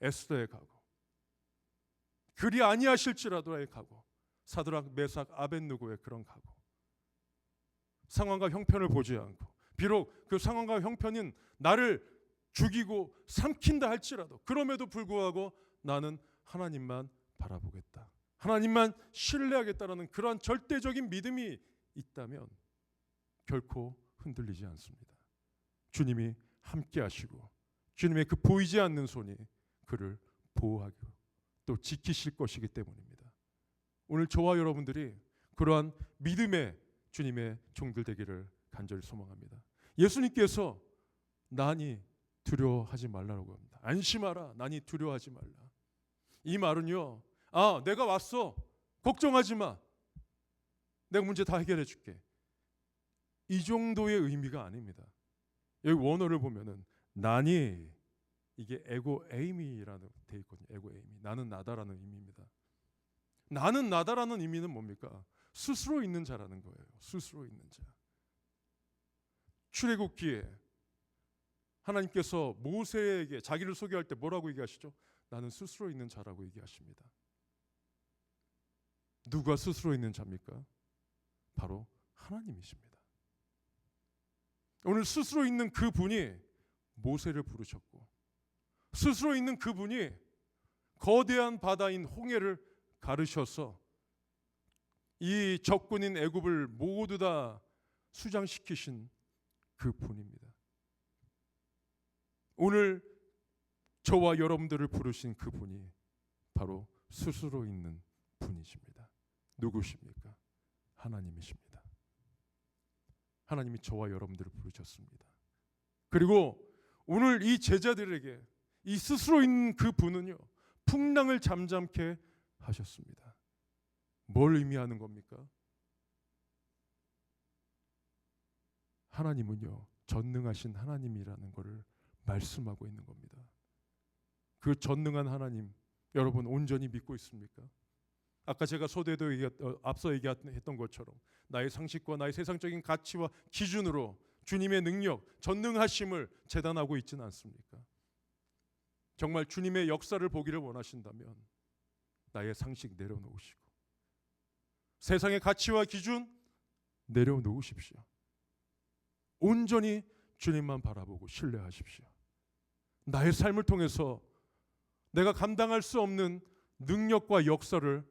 에스더의 각오, 그리 아니하실지라도의 각오, 사드락, 메삭, 아벳느고의 그런 각오, 상황과 형편을 보지 않고 비록 그 상황과 형편은 나를 죽이고 삼킨다 할지라도 그럼에도 불구하고 나는 하나님만 바라보겠다, 하나님만 신뢰하겠다라는 그러한 절대적인 믿음이 있다면 결코 흔들리지 않습니다. 주님이 함께 하시고 주님의 그 보이지 않는 손이 그를 보호하고 또 지키실 것이기 때문입니다. 오늘 저와 여러분들이 그러한 믿음의 주님의 종들 되기를 간절히 소망합니다. 예수님께서 난이 두려워하지 말라고 합니다. 안심하라, 난이 두려워하지 말라. 이 말은요, 내가 왔어, 걱정하지 마, 내가 문제 다 해결해 줄게, 이 정도의 의미가 아닙니다. 여기 원어를 보면은 난이, 이게 에고 에이미라는 돼 있거든요. 에고 에이미, 나는 나다라는 의미입니다. 나는 나다라는 의미는 뭡니까? 스스로 있는 자라는 거예요. 스스로 있는 자. 출애굽기에 하나님께서 모세에게 자기를 소개할 때 뭐라고 얘기하시죠? 나는 스스로 있는 자라고 얘기하십니다. 누가 스스로 있는 자입니까? 바로 하나님이십니다. 오늘 스스로 있는 그 분이 모세를 부르셨고, 스스로 있는 그 분이 거대한 바다인 홍해를 가르셔서 이 적군인 애굽을 모두 다 수장시키신 그 분입니다. 오늘 저와 여러분들을 부르신 그 분이 바로 스스로 있는 분이십니다. 누구십니까? 하나님이십니다. 하나님이 저와 여러분들을 부르셨습니다. 그리고 오늘 이 제자들에게 이 스스로 있는 그 분은요, 풍랑을 잠잠케 하셨습니다. 뭘 의미하는 겁니까? 하나님은요, 전능하신 하나님이라는 것을 말씀하고 있는 겁니다. 그 전능한 하나님, 여러분 온전히 믿고 있습니까? 아까 제가 서두에도 앞서 얘기했던 것처럼 나의 상식과 나의 세상적인 가치와 기준으로 주님의 능력, 전능하심을 재단하고 있지는 않습니까? 정말 주님의 역사를 보기를 원하신다면 나의 상식 내려놓으시고 세상의 가치와 기준 내려놓으십시오. 온전히 주님만 바라보고 신뢰하십시오. 나의 삶을 통해서 내가 감당할 수 없는 능력과 역사를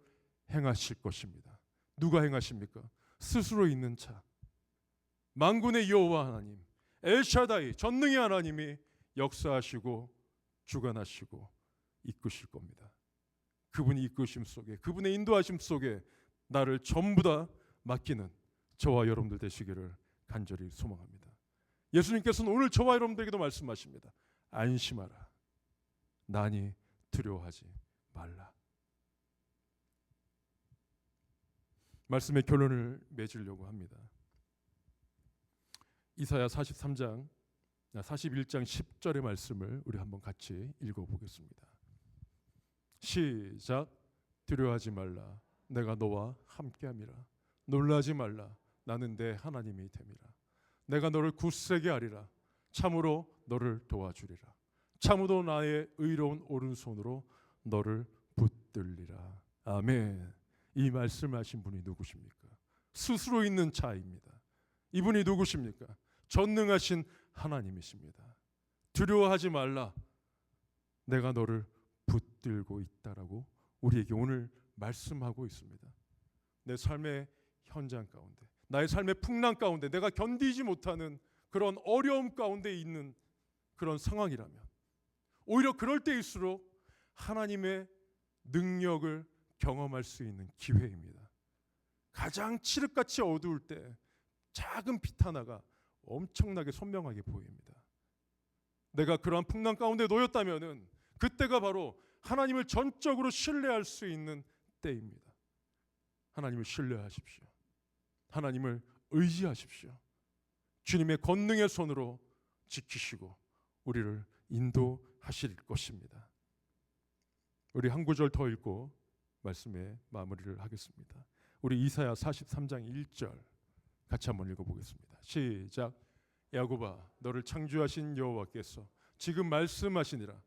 행하실 것입니다. 누가 행하십니까? 스스로 있는 자, 만군의 여호와 하나님, 엘샤다이, 전능의 하나님이 역사하시고 주관하시고 이끄실 겁니다. 그분이 이끄심 속에, 그분의 인도하심 속에 나를 전부 다 맡기는 저와 여러분들 되시기를 간절히 소망합니다. 예수님께서는 오늘 저와 여러분들에게도 말씀하십니다. 안심하라, 난이 두려워하지 말라. 말씀의 결론을 맺으려고 합니다. 이사야 41장 10절의 말씀을 우리 한번 같이 읽어보겠습니다. 시작. 두려워하지 말라, 내가 너와 함께함이라. 놀라지 말라. 나는 내 하나님이 됨이라. 내가 너를 굳세게 하리라. 참으로 너를 도와주리라. 참으로 나의 의로운 오른손으로 너를 붙들리라. 아멘. 이 말씀하신 분이 누구십니까? 스스로 있는 자입니다. 이분이 누구십니까? 전능하신 하나님이십니다. 두려워하지 말라. 내가 너를 붙들고 있다라고 우리에게 오늘 말씀하고 있습니다. 내 삶의 현장 가운데, 나의 삶의 풍랑 가운데, 내가 견디지 못하는 그런 어려움 가운데 있는 그런 상황이라면 오히려 그럴 때일수록 하나님의 능력을 경험할 수 있는 기회입니다. 가장 칠흑같이 어두울 때 작은 빛 하나가 엄청나게 선명하게 보입니다. 내가 그러한 풍랑 가운데 놓였다면은 그때가 바로 하나님을 전적으로 신뢰할 수 있는 때입니다. 하나님을 신뢰하십시오. 하나님을 의지하십시오. 주님의 권능의 손으로 지키시고 우리를 인도하실 것입니다. 우리 한 구절 더 읽고 말씀의 마무리를 하겠습니다. 우리 이사야 43장 1절 같이 한번 읽어보겠습니다. 시작. 야곱아, 너를 창조하신 여호와께서 지금 말씀하시니라.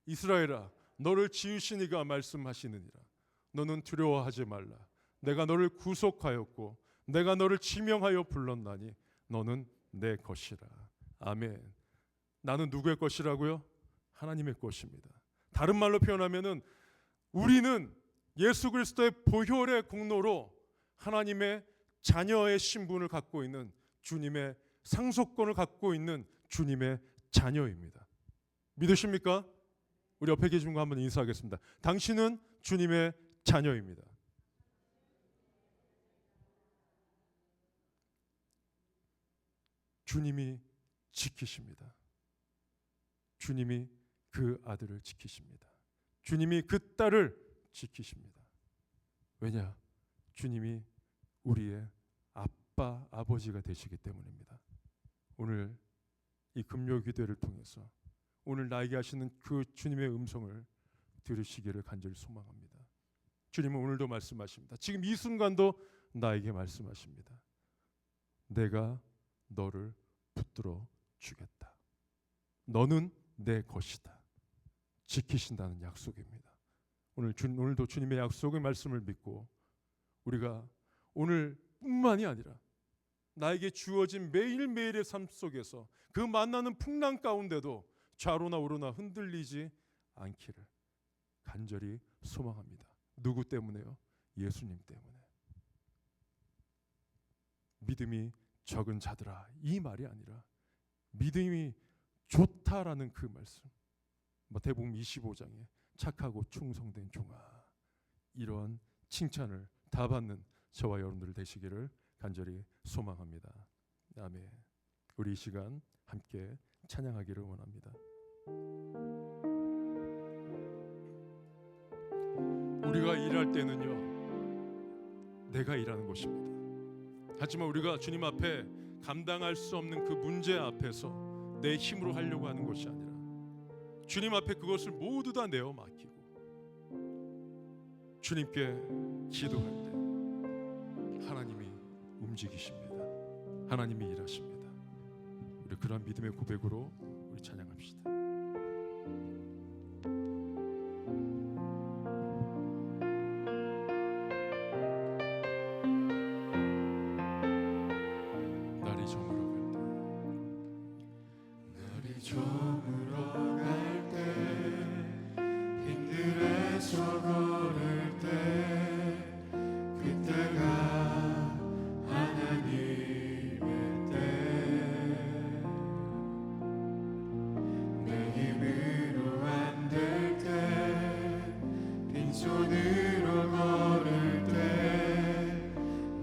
이스라엘아, 너를 지으신 이가 말씀하시느니라. 너는 두려워하지 말라. 내가 너를 구속하였고 내가 너를 지명하여 불렀나니 너는 내 것이라. 아멘. 나는 누구의 것이라고요? 하나님의 것입니다. 다른 말로 표현하면은 우리는 예수 그리스도의 보혈의 공로로 하나님의 자녀의 신분을 갖고 있는, 주님의 상속권을 갖고 있는 주님의 자녀입니다. 믿으십니까? 우리 옆에 계신 분 한번 인사하겠습니다. 당신은 주님의 자녀입니다. 주님이 지키십니다. 주님이 그 아들을 지키십니다. 주님이 그 딸을 지키십니다. 왜냐? 주님이 우리의 아빠, 아버지가 되시기 때문입니다. 오늘 이 금요 기도를 통해서 오늘 나에게 하시는 그 주님의 음성을 들으시기를 간절히 소망합니다. 주님은 오늘도 말씀하십니다. 지금 이 순간도 나에게 말씀하십니다. 내가 너를 붙들어 주겠다. 너는 내 것이다. 지키신다는 약속입니다. 오늘도 주님의 약속의 말씀을 믿고 우리가 오늘뿐만이 아니라 나에게 주어진 매일매일의 삶 속에서 그 만나는 풍랑 가운데도 좌로나 우로나 흔들리지 않기를 간절히 소망합니다. 누구 때문에요? 예수님 때문에. 믿음이 적은 자들아, 이 말이 아니라 믿음이 좋다라는 그 말씀. 마태복음 25장에 착하고 충성된 종아, 이러한 칭찬을 다 받는 저와 여러분들 되시기를 간절히 소망합니다. 아멘. 우리 이 시간 함께 찬양하기를 원합니다. 우리가 일할 때는요, 내가 일하는 것입니다. 하지만 우리가 주님 앞에 감당할 수 없는 그 문제 앞에서 내 힘으로 하려고 하는 것이 아니라 주님 앞에 그것을 모두 다 내어 맡기고 주님께 기도할 때 하나님이 움직이십니다. 하나님이 일하십니다. 우리 그런 믿음의 고백으로 우리 찬양합시다. 날이 저물어 갈 때, 힘들어서 걸을 때, 그때가 하나님의 때, 내 힘으로 안 될 때, 빈손으로 걸을 때,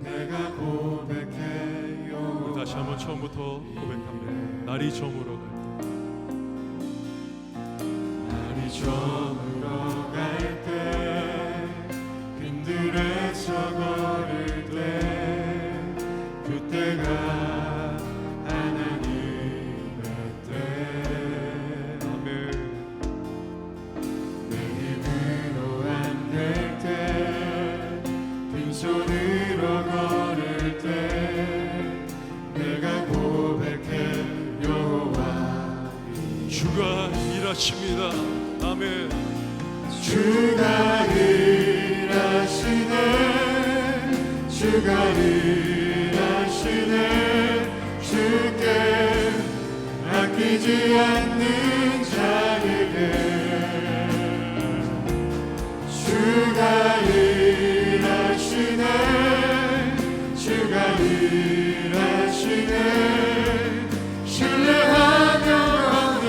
내가 고백해요. 다시 한번 처음부터 고백합니다. 날이 저물어 갈 때, 저물어 갈 때, 빈들에서 걸을 때, 그때가 하나님의 때. 아멘. 내 힘으로 안 될 때, 일하십니다. 아멘. 주가 일하시네 주가 일하시네 주께 아끼지 않는 자에게 주가 일하시네 주가 일하시네 신뢰하며 얻는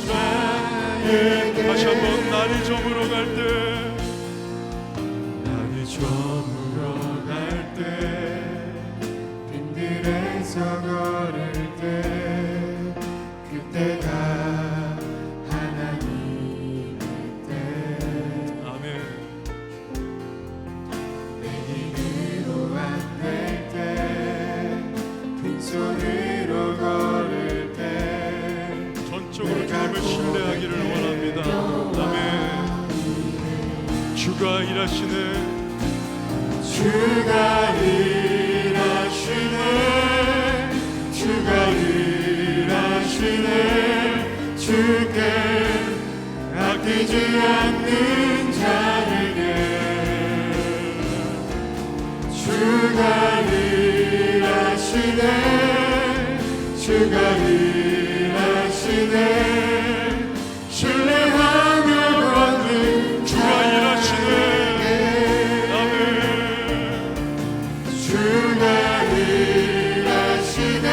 자에게 다시 한번 날이 저물어 갈 때, 날이 저물어 갈 때 빈들에서 걸을 때 그때가 하나님의 때 아멘. 내 힘으로 안 될 때 빈손으로 걸을 때 전적으로 주님을 신뢰하기를 원합니다. 아멘. 주가 일하시네 주가 일하시네 주가 일하시네 주께 아끼지 않는 자에게 주가 일하시네 주가 일하시네 신뢰하며 얻는 주가 일하시네. 아멘. 주가 일하시네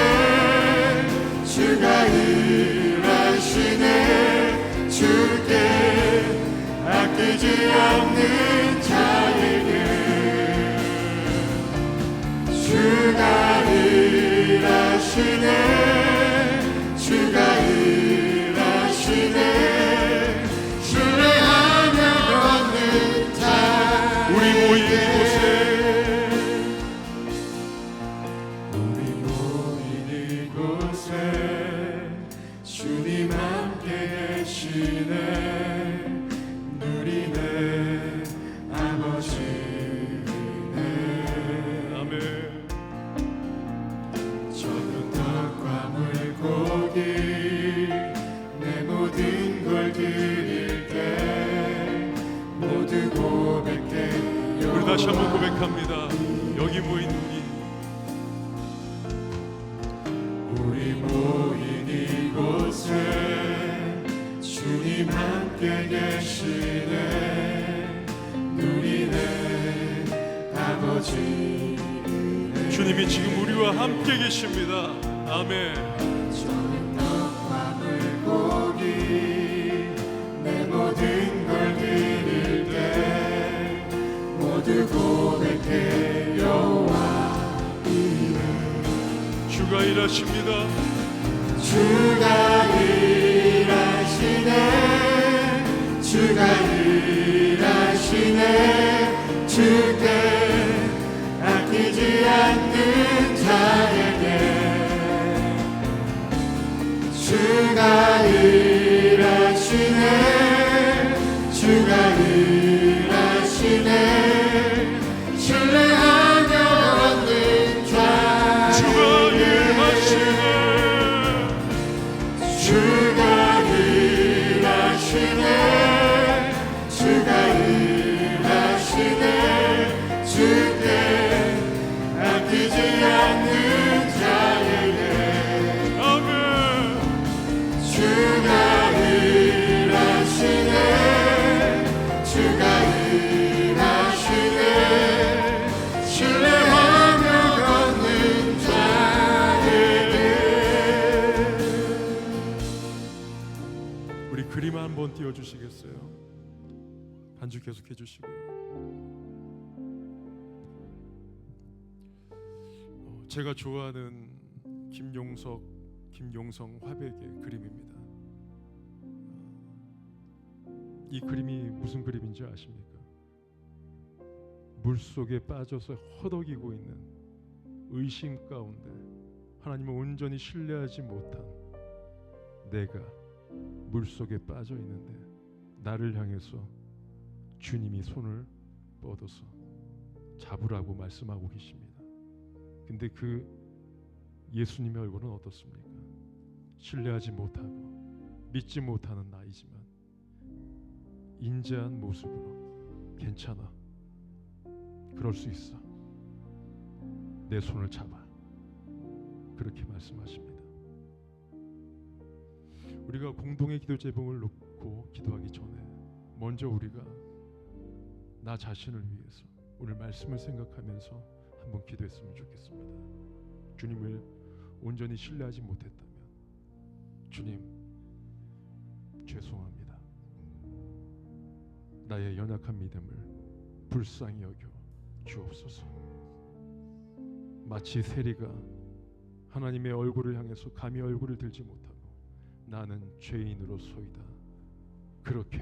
주가 일하시네 주께 아끼지 않는 자에게 주가 일하시네 주가 일하시네 신뢰하며 얻는 자 우리 모인 이곳에 우리 모인 이곳에 주님 함께 계시네 누리네 아버지네 아멘. 적은 떡과 물고기 내 모든 걸 드릴 때 모두 고백해 우리 다시 한번 고백합니다. 여기 모인 우리 모인 이곳에 주님 함께 계시네 누리네 아버지 주님이 지금 우리와 함께 계십니다. 아멘. 적은 떡과 물고기 내 모든 걸 드릴 때 모두 고백해 여호와 주가 일하십니다. 주가 일하시네 주가 일하시네 주께 아끼지 않는 자에게 주가 일하시네 주가 일하시네 신뢰하며 얻는 주가 일하시네. 주가 일하시네 주가 일하시네 주께 아끼지 않는 자에게 아멘. 주가 일하시네 주가 일하시네 신뢰하며 걷는 자에게 우리 그림 한번 띄워주시겠어요? 반주 계속해 주시고요. 제가 좋아하는 김용성 화백의 그림입니다. 이 그림이 무슨 그림인지 아십니까? 물속에 빠져서 허덕이고 있는 의심 가운데 하나님을 온전히 신뢰하지 못한 내가 물속에 빠져 있는데 나를 향해서 주님이 손을 뻗어서 잡으라고 말씀하고 계십니다. 근데 그 예수님의 얼굴은 어떻습니까? 신뢰하지 못하고 믿지 못하는 나이지만 인자한 모습으로 괜찮아, 그럴 수 있어, 내 손을 잡아, 그렇게 말씀하십니다. 우리가 공동의 기도 제목을 놓고 기도하기 전에 먼저 우리가 나 자신을 위해서 오늘 말씀을 생각하면서 한번 기도했으면 좋겠습니다. 주님을 온전히 신뢰하지 못했다면 주님 죄송합니다. 나의 연약한 믿음을 불쌍히 여겨 주옵소서. 마치 세리가 하나님의 얼굴을 향해서 감히 얼굴을 들지 못하고 나는 죄인으로소이다, 그렇게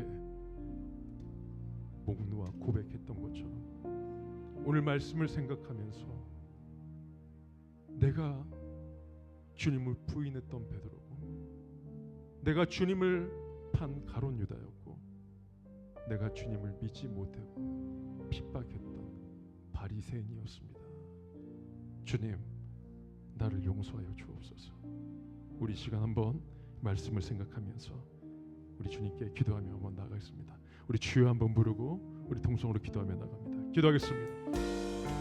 목 놓아 고백했던 것처럼 오늘 말씀을 생각하면서 내가 주님을 부인했던 베드로고, 내가 주님을 판 가룟 유다였고, 내가 주님을 믿지 못하고 핍박했던 바리새인이었습니다. 주님, 나를 용서하여 주옵소서. 우리 시간 한번 말씀을 생각하면서 우리 주님께 기도하며 한번 나가겠습니다. 우리 주여 한번 부르고 우리 동성으로 기도하며 나갑니다. 기도하겠습니다.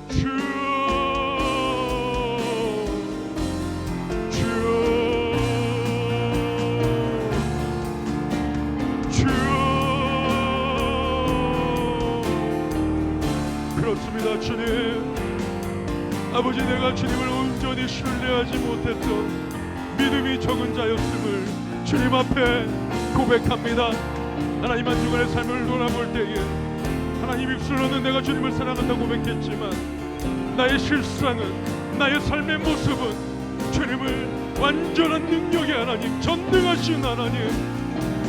주여, 그렇습니다. 주님, 아버지, 내가 주님을 온전히 신뢰하지 못했던 믿음이 적은 자였음을 주님 앞에 고백합니다. 하나님, 한 주간의 삶을 돌아볼 때에 하나님 입술로는 내가 주님을 사랑한다고 고백했지만 나의 실상은, 나의 삶의 모습은 주님을 완전한 능력의 하나님, 전능하신 하나님,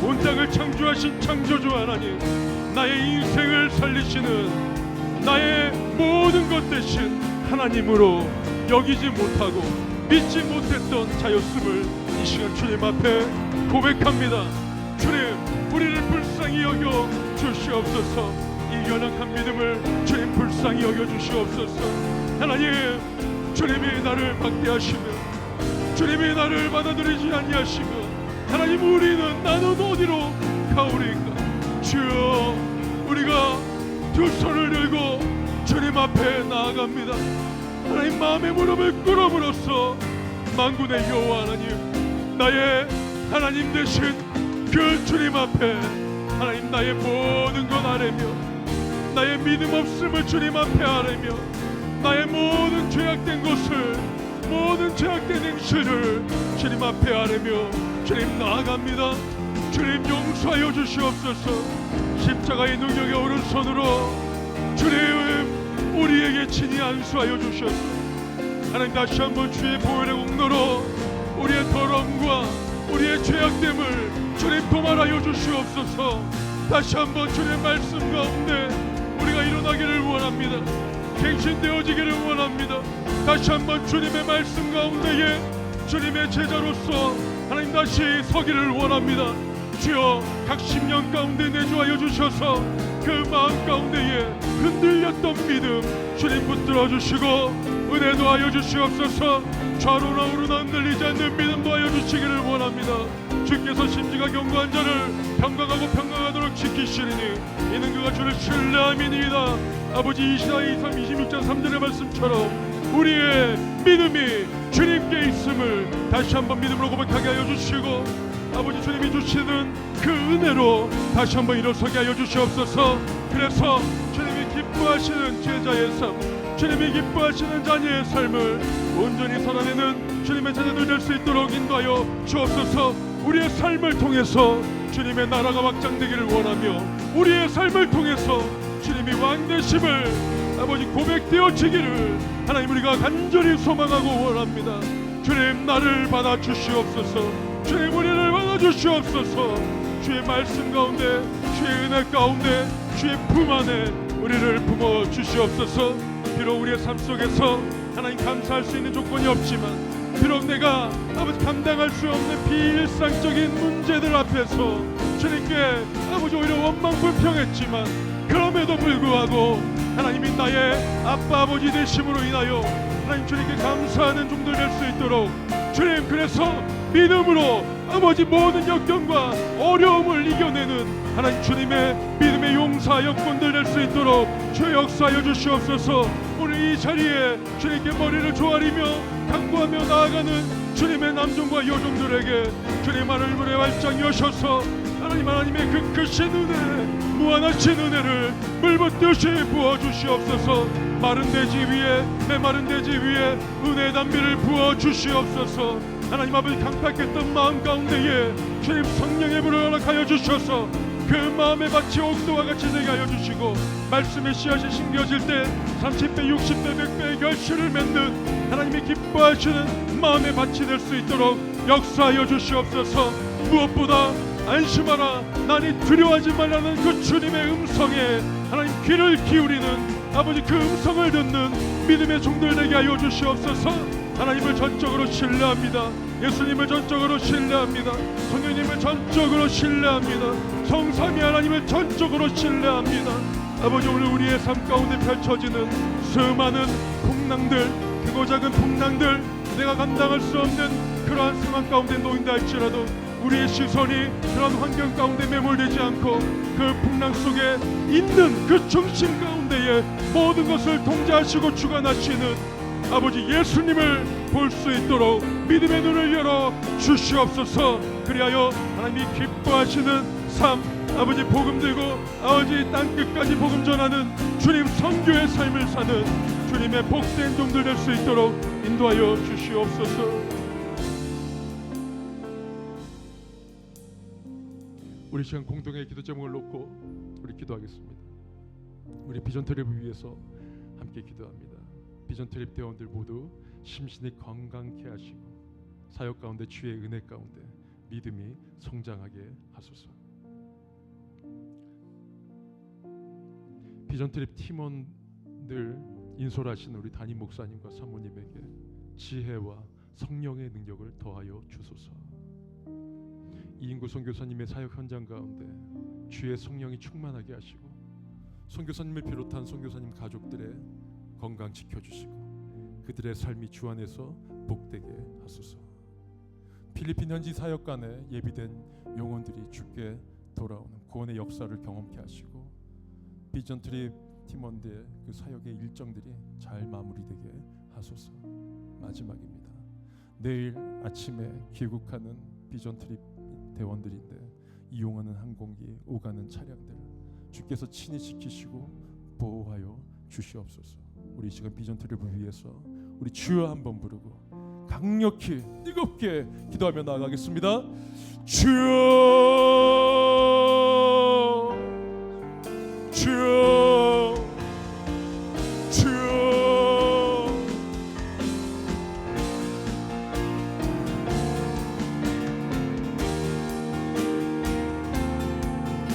온땅을 창조하신 창조주 하나님, 나의 인생을 살리시는 나의 모든 것 대신 하나님으로 여기지 못하고 믿지 못했던 자였음을 이 시간 주님 앞에 고백합니다. 주님, 우리를 불쌍히 여겨 주시옵소서. 이 연약한 믿음을 주님 불쌍히 여겨 주시옵소서. 하나님, 주님이 나를 박대하시며 주님이 나를 받아들이지 아니하시며 하나님, 우리는 나는 어디로 가오리까? 주여, 우리가 두 손을 들고 주님 앞에 나아갑니다. 하나님, 마음의 무릎을 꿇음으로써 만군의 여호와 하나님, 나의 하나님 되신 그 주님 앞에 하나님, 나의 모든 것 아뢰며 나의 믿음 없음을 주님 앞에 아뢰며 나의 모든 죄악된 것을, 모든 죄악된 행실을 주님 앞에 아뢰며 주님 나아갑니다. 주님 용서하여 주시옵소서. 십자가의 능력의 오른손으로 주님 우리에게 친히 안수하여 주셨소. 하나님, 다시 한번 주의 보혈의 공로로 우리의 더러움과 우리의 죄악됨을 주님 도말하여 주시옵소서. 다시 한번 주님의 말씀 가운데 우리가 일어나기를 원합니다. 갱신되어지기를 원합니다. 다시 한번 주님의 말씀 가운데에 주님의 제자로서 하나님 다시 서기를 원합니다. 주여, 각 심령 가운데 내주하여 주셔서 그 마음 가운데에 흔들렸던 믿음 주님 붙들어 주시고 은혜 도하여 주시옵소서. 좌로나 우로나 흔들리지 않는 믿음 도하여 주시기를 원합니다. 주께서 심지가 견고한 자를 평강하고 평강하도록 지키시리니 이는 그가 주를 신뢰함이니이다. 아버지, 이사야 23, 26장 3절의 말씀처럼 우리의 믿음이 주님께 있음을 다시 한번 믿음으로 고백하게 하여 주시고, 아버지 주님이 주시는 그 은혜로 다시 한번 일어서게 하여 주시옵소서. 그래서 주님이 기뻐하시는 제자의 삶, 주님이 기뻐하시는 자녀의 삶을 온전히 살아내는 주님의 자녀들 될 수 있도록 인도하여 주옵소서. 우리의 삶을 통해서 주님의 나라가 확장되기를 원하며 우리의 삶을 통해서 주님이 왕 되심을 아버지 고백되어지기를 하나님 우리가 간절히 소망하고 원합니다. 주님, 나를 받아주시옵소서. 주님, 우리를 받아주시옵소서. 주의 말씀 가운데, 주의 은혜 가운데, 주의 품 안에 우리를 품어주시옵소서. 비록 우리의 삶 속에서 하나님 감사할 수 있는 조건이 없지만, 비록 내가 아버지 감당할 수 없는 비일상적인 문제들 앞에서 주님께 아버지 오히려 원망불평했지만, 그럼에도 불구하고 하나님이 나의 아빠 아버지 되심으로 인하여 하나님 주님께 감사하는 종들 될 수 있도록 주님, 그래서 믿음으로 아버지 모든 역경과 어려움을 이겨내는 하나님 주님의 믿음의 용사 여건들 될 수 있도록 주 역사하여 주시옵소서. 오늘 이 자리에 주님께 머리를 조아리며 간구하며 나아가는 주님의 남종과 여종들에게 주님 하늘문에 활짝 여셔서 하나님의 그 크신 은혜, 무한하신 은혜를 물붓듯이 부어주시옵소서. 마른 대지 위에, 메마른 대지 위에 은혜의 단비를 부어주시옵소서. 하나님 아버지 강팍했던 마음 가운데에 주님 성령의 불을 허락하여 주셔서 그 마음의 밭이 옥도와 같이 되게 하여 주시고 말씀의 씨앗이 심겨질 때 30배, 60배, 100배의 결실을 맺는 하나님이 기뻐하시는 마음의 밭이 될 수 있도록 역사하여 주시옵소서. 무엇보다 안심하라, 나니 두려워하지 말라는 그 주님의 음성에 하나님 귀를 기울이는 아버지 그 음성을 듣는 믿음의 종들 되게 하여 주시옵소서. 하나님을 전적으로 신뢰합니다. 예수님을 전적으로 신뢰합니다. 성령님을 전적으로 신뢰합니다. 성삼위 하나님을 전적으로 신뢰합니다. 아버지 오늘 우리의 삶 가운데 펼쳐지는 수많은 풍랑들, 크고 작은 풍랑들, 내가 감당할 수 없는 그러한 상황 가운데 놓인다 할지라도 우리의 시선이 그런 환경 가운데 매몰되지 않고 그 풍랑 속에 있는 그 중심 가운데에 모든 것을 통제하시고 주관하시는 아버지 예수님을 볼 수 있도록 믿음의 눈을 열어 주시옵소서. 그리하여 하나님이 기뻐하시는 삶, 아버지 복음 들고 아버지 땅끝까지 복음 전하는 주님 선교의 삶을 사는 주님의 복된 종들 될 수 있도록 인도하여 주시옵소서. 우리 시간 공동의 기도 제목을 놓고 우리 기도하겠습니다. 우리 비전 트립을 위해서 함께 기도합니다. 비전 트립 대원들 모두 심신이 건강케 하시고 사역 가운데 주의 은혜 가운데 믿음이 성장하게 하소서. 비전 트립 팀원들 인솔하신 우리 담임 목사님과 사모님에게 지혜와 성령의 능력을 더하여 주소서. 이인구 선교사님의 사역 현장 가운데 주의 성령이 충만하게 하시고 선교사님을 비롯한 선교사님 가족들의 건강 지켜주시고 그들의 삶이 주 안에서 복되게 하소서. 필리핀 현지 사역관에 예비된 영혼들이 주께 돌아오는 구원의 역사를 경험케 하시고 비전 트립 팀원들의 그 사역의 일정들이 잘 마무리되게 하소서. 마지막입니다. 내일 아침에 귀국하는 비전 트립 대원들인데 이용하는 항공기, 오가는 차량들 주께서 친히 지키시고 보호하여 주시옵소서. 우리 이 시간 비전 트립을 위해서 우리 주여 한번 부르고 강력히 뜨겁게 기도하며 나아가겠습니다. 주여, 주여, 주여.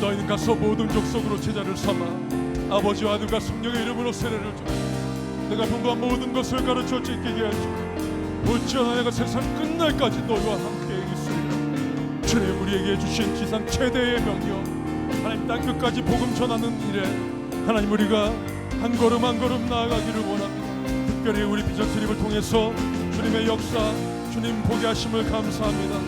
너희는 가서 모든 족속으로 제자를 삼아 아버지와 아들과 성령의 이름으로 세례를 줘. 내가 분부한 모든 것을 가르쳐 지키게 하시고 어찌하나 내가 세상 끝날까지 너희와 함께 있으리라. 주님 우리에게 주신 지상 최대의 명령 하나님 땅끝까지 복음 전하는 일에 하나님 우리가 한 걸음 한 걸음 나아가기를 원합니다. 특별히 우리 비전 트립을 통해서 주님의 역사 주님 보게 하심을 감사합니다.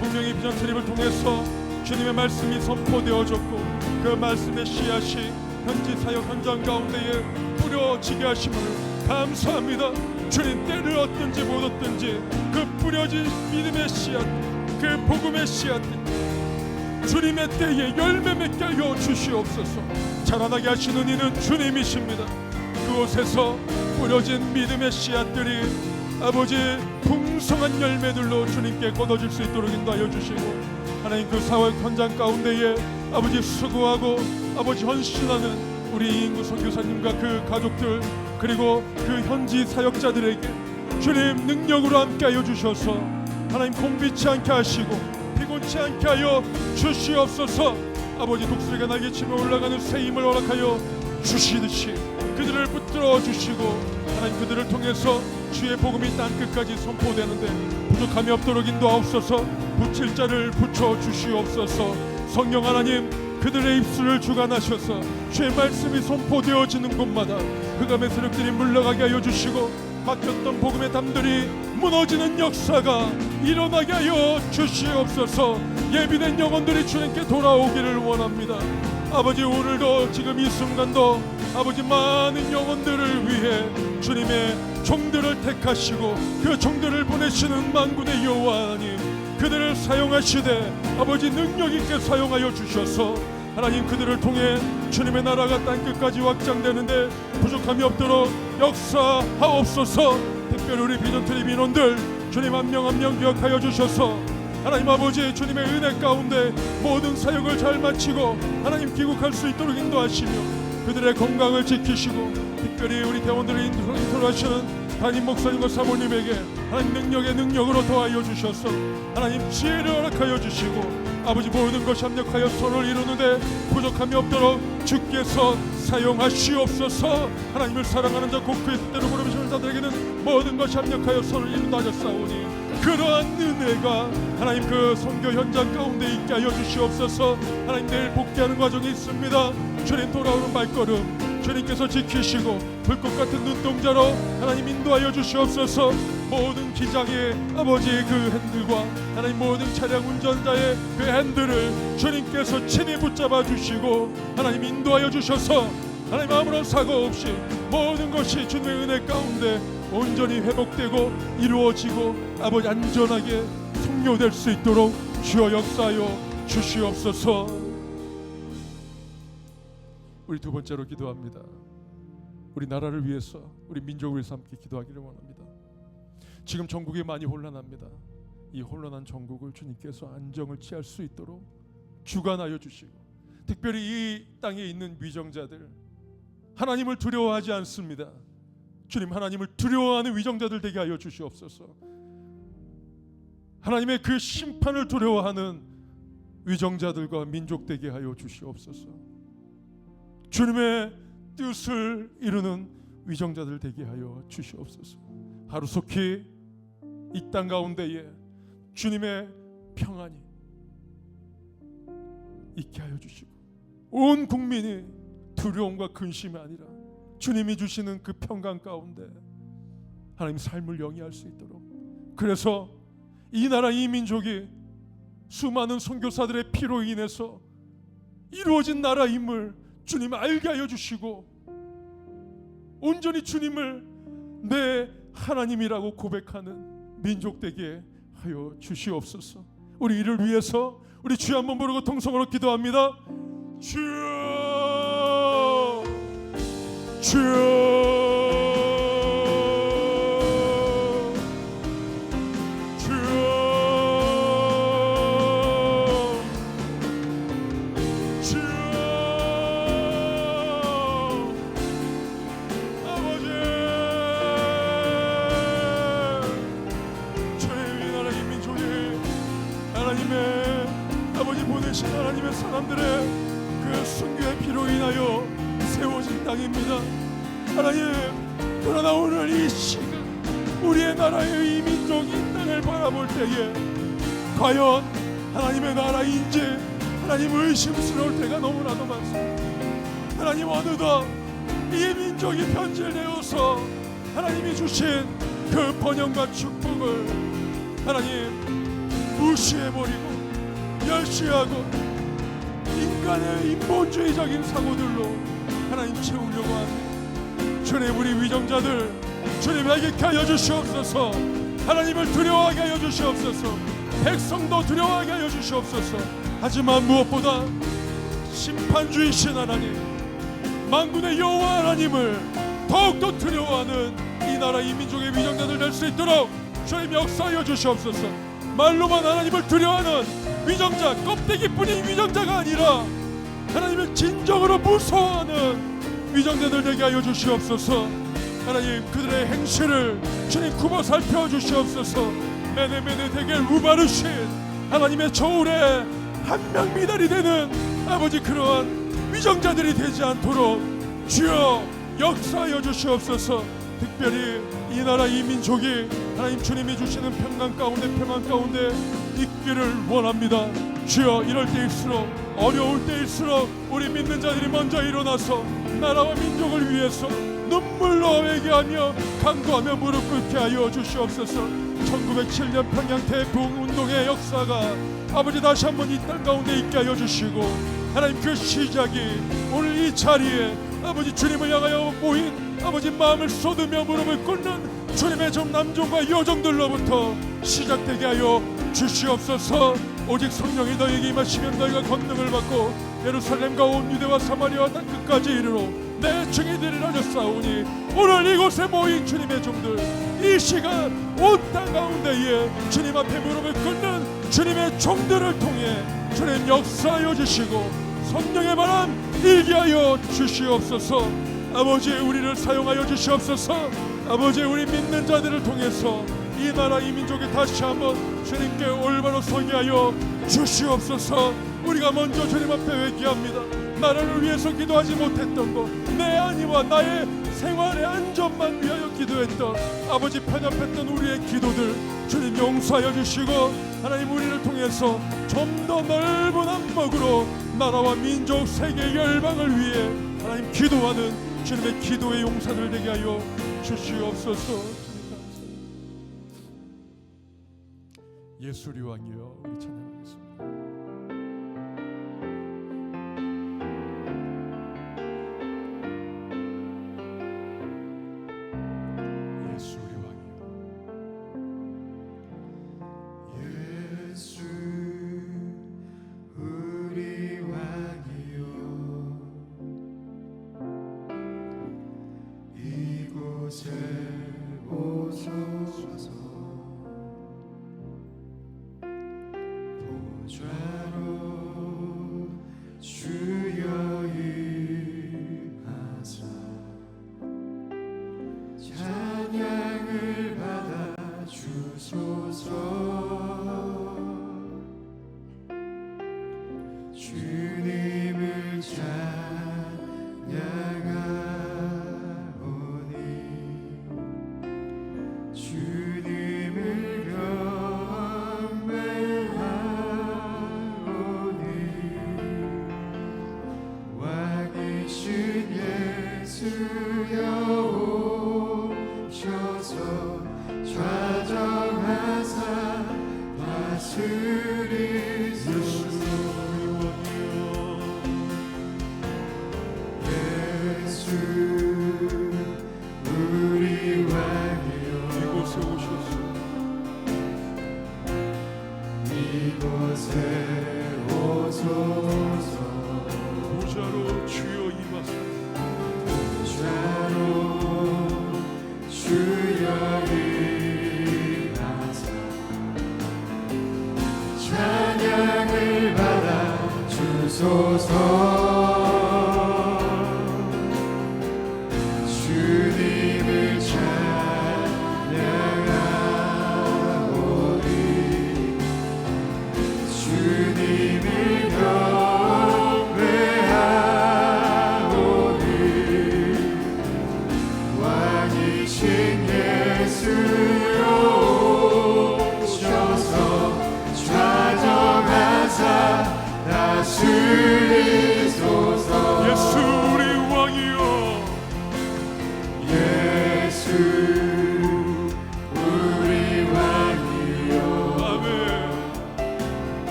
분명히 비전 트립을 통해서 주님의 말씀이 선포되어졌고 그 말씀의 씨앗이 현지 사역 현장 가운데에 뿌려지게 하심을 감사합니다. 주님 때를 얻든지 못 얻든지 그 뿌려진 믿음의 씨앗 그 복음의 씨앗 주님의 때에 열매 맺게 하여 주시옵소서. 자라나게 하시는 이는 주님이십니다. 그곳에서 뿌려진 믿음의 씨앗들이 아버지 풍성한 열매들로 주님께 거둬질 수 있도록 인도하여 주시고 하나님 그 사역 현장 가운데에 아버지 수고하고 아버지 헌신하는 우리 이인구 선교사님과 그 가족들 그리고 그 현지 사역자들에게 주님 능력으로 함께하여 주셔서 하나님 곤비치 않게 하시고 피곤치 않게 하여 주시옵소서. 아버지 독수리가 날개치며 올라가는 새 힘을 허락하여 주시듯이 그들을 붙들어 주시고 하나님 그들을 통해서 주의 복음이 땅끝까지 선포되는데 부족함이 없도록 인도하옵소서. 붙일 자를 붙여 주시옵소서. 성령 하나님 그들의 입술을 주관하셔서 주의 말씀이 선포되어지는 곳마다 흑암의 세력들이 물러가게 하여 주시고 막혔던 복음의 담들이 무너지는 역사가 일어나게 하여 주시옵소서. 예비된 영혼들이 주님께 돌아오기를 원합니다. 아버지, 오늘도 지금 이 순간도 아버지 많은 영혼들을 위해 주님의 종들을 택하시고 그 종들을 보내시는 만군의 여호와 하나님, 그들을 사용하시되 아버지 능력 있게 사용하여 주셔서 하나님 그들을 통해 주님의 나라가 땅끝까지 확장되는데 부족함이 없도록 역사하옵소서. 특별히 우리 비전트리 민원들 주님 한 명 한 명 기억하여 주셔서 하나님 아버지 주님의 은혜 가운데 모든 사역을 잘 마치고 하나님 귀국할 수 있도록 인도하시며 그들의 건강을 지키시고 특별히 우리 대원들을 인도하시는 담임 목사님과 사모님에게 하나님 능력의 능력으로 도와여 주셔서 하나님 지혜를 허락하여 주시고 아버지 모든 것이 합력하여 서로를 이루는데 부족함이 없도록 주께서 사용하시옵소서. 하나님을 사랑하는 자 곧 그의 뜻대로 부르시는 자들에게는 모든 것이 합력하여 서로를 이룬다 하셨사오니 그러한 은혜가 하나님 그 선교 현장 가운데 있게 하여 주시옵소서. 하나님 내일 복귀하는 과정이 있습니다. 주님 돌아오는 발걸음 주님께서 지키시고 불꽃 같은 눈동자로 하나님 인도하여 주시옵소서. 모든 기장의 아버지 그 핸들과 하나님 모든 차량 운전자의 그 핸들을 주님께서 친히 붙잡아 주시고 하나님 인도하여 주셔서 하나님 아무런 사고 없이 모든 것이 주님의 은혜 가운데 온전히 회복되고 이루어지고 아버지 안전하게 성료될 수 있도록 주여 역사하여 주시옵소서. 우리 두 번째로 기도합니다. 우리 나라를 위해서 우리 민족을 위해서 함께 기도하기를 원합니다. 지금 전국이 많이 혼란합니다. 이 혼란한 전국을 주님께서 안정을 취할 수 있도록 주관하여 주시고 특별히 이 땅에 있는 위정자들 하나님을 두려워하지 않습니다. 주님 하나님을 두려워하는 위정자들 되게 하여 주시옵소서. 하나님의 그 심판을 두려워하는 위정자들과 민족 되게 하여 주시옵소서. 주님의 뜻을 이루는 위정자들 되게 하여 주시옵소서. 하루속히 이 땅 가운데에 주님의 평안이 있게 하여 주시고 온 국민이 두려움과 근심이 아니라 주님이 주시는 그 평강 가운데 하나님 삶을 영위할 수 있도록 그래서 이 나라 이 민족이 수많은 선교사들의 피로 인해서 이루어진 나라임을 주님 알게 하여 주시고 온전히 주님을 내 하나님이라고 고백하는 민족 되게 하여 주시옵소서. 우리 이를 위해서 우리 주여 한번 부르고 통성으로 기도합니다. 주여 주여 하나님의 사람들의 그 순교의 피로 인하여 세워진 땅입니다. 하나님 그러나 오늘 이 시간 우리의 나라의 이 민족이 이 땅을 바라볼 때에 과연 하나님의 나라인지 하나님 의심스러울 때가 너무나도 많습니다. 하나님 어느덧 이 민족이 변질되어서 하나님이 주신 그 번영과 축복을 하나님 무시해버리고 멸시하고 인간의 인본주의적인 사고들로 하나님 채우려고 합니다. 주님 우리 위정자들 주님 알게 하여 주시옵소서. 하나님을 두려워하게 하여 주시옵소서. 백성도 두려워하게 하여 주시옵소서. 하지만 무엇보다 심판주이신 하나님 만군의 여호와 하나님을 더욱더 두려워하는 이 나라 이 민족의 위정자들 될 수 있도록 주님 역사하여 주시옵소서. 말로만 하나님을 두려워하는 위정자 껍데기뿐인 위정자가 아니라 하나님을 진정으로 무서워하는 위정자들 되게 하여 주시옵소서. 하나님 그들의 행실을 주님 굽어 살펴주시옵소서. 메네메네 대겔 우바르신 하나님의 저울에 한 명 미달이 되는 아버지 그러한 위정자들이 되지 않도록 주여 역사하여 주시옵소서. 특별히 이 나라 이 민족이 하나님 주님이 주시는 평강 가운데 있기를 원합니다. 주여 이럴 때일수록 어려울 때일수록 우리 믿는 자들이 먼저 일어나서 나라와 민족을 위해서 눈물로 회개하며 간구하며 무릎 꿇게 하여 주시옵소서. 1907년 평양 대부흥운동의 역사가 아버지 다시 한번 이 땅 가운데 있게 하여 주시고, 하나님 그 시작이 오늘 이 자리에 아버지 주님을 향하여 모인 아버지 마음을 쏟으며 무릎을 꿇는 주님의 종 남종과 여종들로부터 시작되게 하여 주시옵소서. 오직 성령이 너에게 임하시면 너희가 권능을 받고 예루살렘과 온 유대와 사마리아와 땅 끝까지 이르러 내 증인이 되리라 하셨사오니, 오늘 이곳에 모인 주님의 종들, 이 시간 온 땅 가운데에 주님 앞에 무릎을 꿇는 주님의 종들을 통해 주님 역사하여 주시고 성령의 바람 일게 하여 주시옵소서. 아버지 우리를 사용하여 주시옵소서. 아버지 우리 믿는 자들을 통해서 이 나라 이 민족이 다시 한번 주님께 올바로 서게 하여 주시옵소서. 우리가 먼저 주님 앞에 회개합니다. 나라를 위해서 기도하지 못했던 것, 내 안위와 나의 생활의 안전만 위하여 기도했던 아버지 편협했던 우리의 기도들 주님 용서하여 주시고, 하나님 우리를 통해서 좀 더 넓은 안목으로 나라와 민족 세계 열방을 위해 하나님 기도하는 주님의 기도의 용사들 되게 하여 주시옵소서. 주님 감사합니다. 예수 우리 왕이여 우리 찬양하겠습니다. 예수 우리 왕이여. 예수 우리 왕이여 이곳에 오소서. 보좌로 주여 임하사 찬양을 받아 주소서. 주님을 찬양하오니 주님을 경배하오니 왕이신 예수여 오셔서 좌정하사 다스리소서. 예수 우리 왕이여 이곳에 오셔서 이곳에 오소서. 보좌로 주여 임하사 보좌로 주여 임하사 찬양을 받아 주소서. 주님을 찬양하오니 주님을 경배하오니 왕이신 예수여 오셔서 좌정하사 다스리소서. 예수 우리 왕이여. 예수 우리 왕이여 아멘.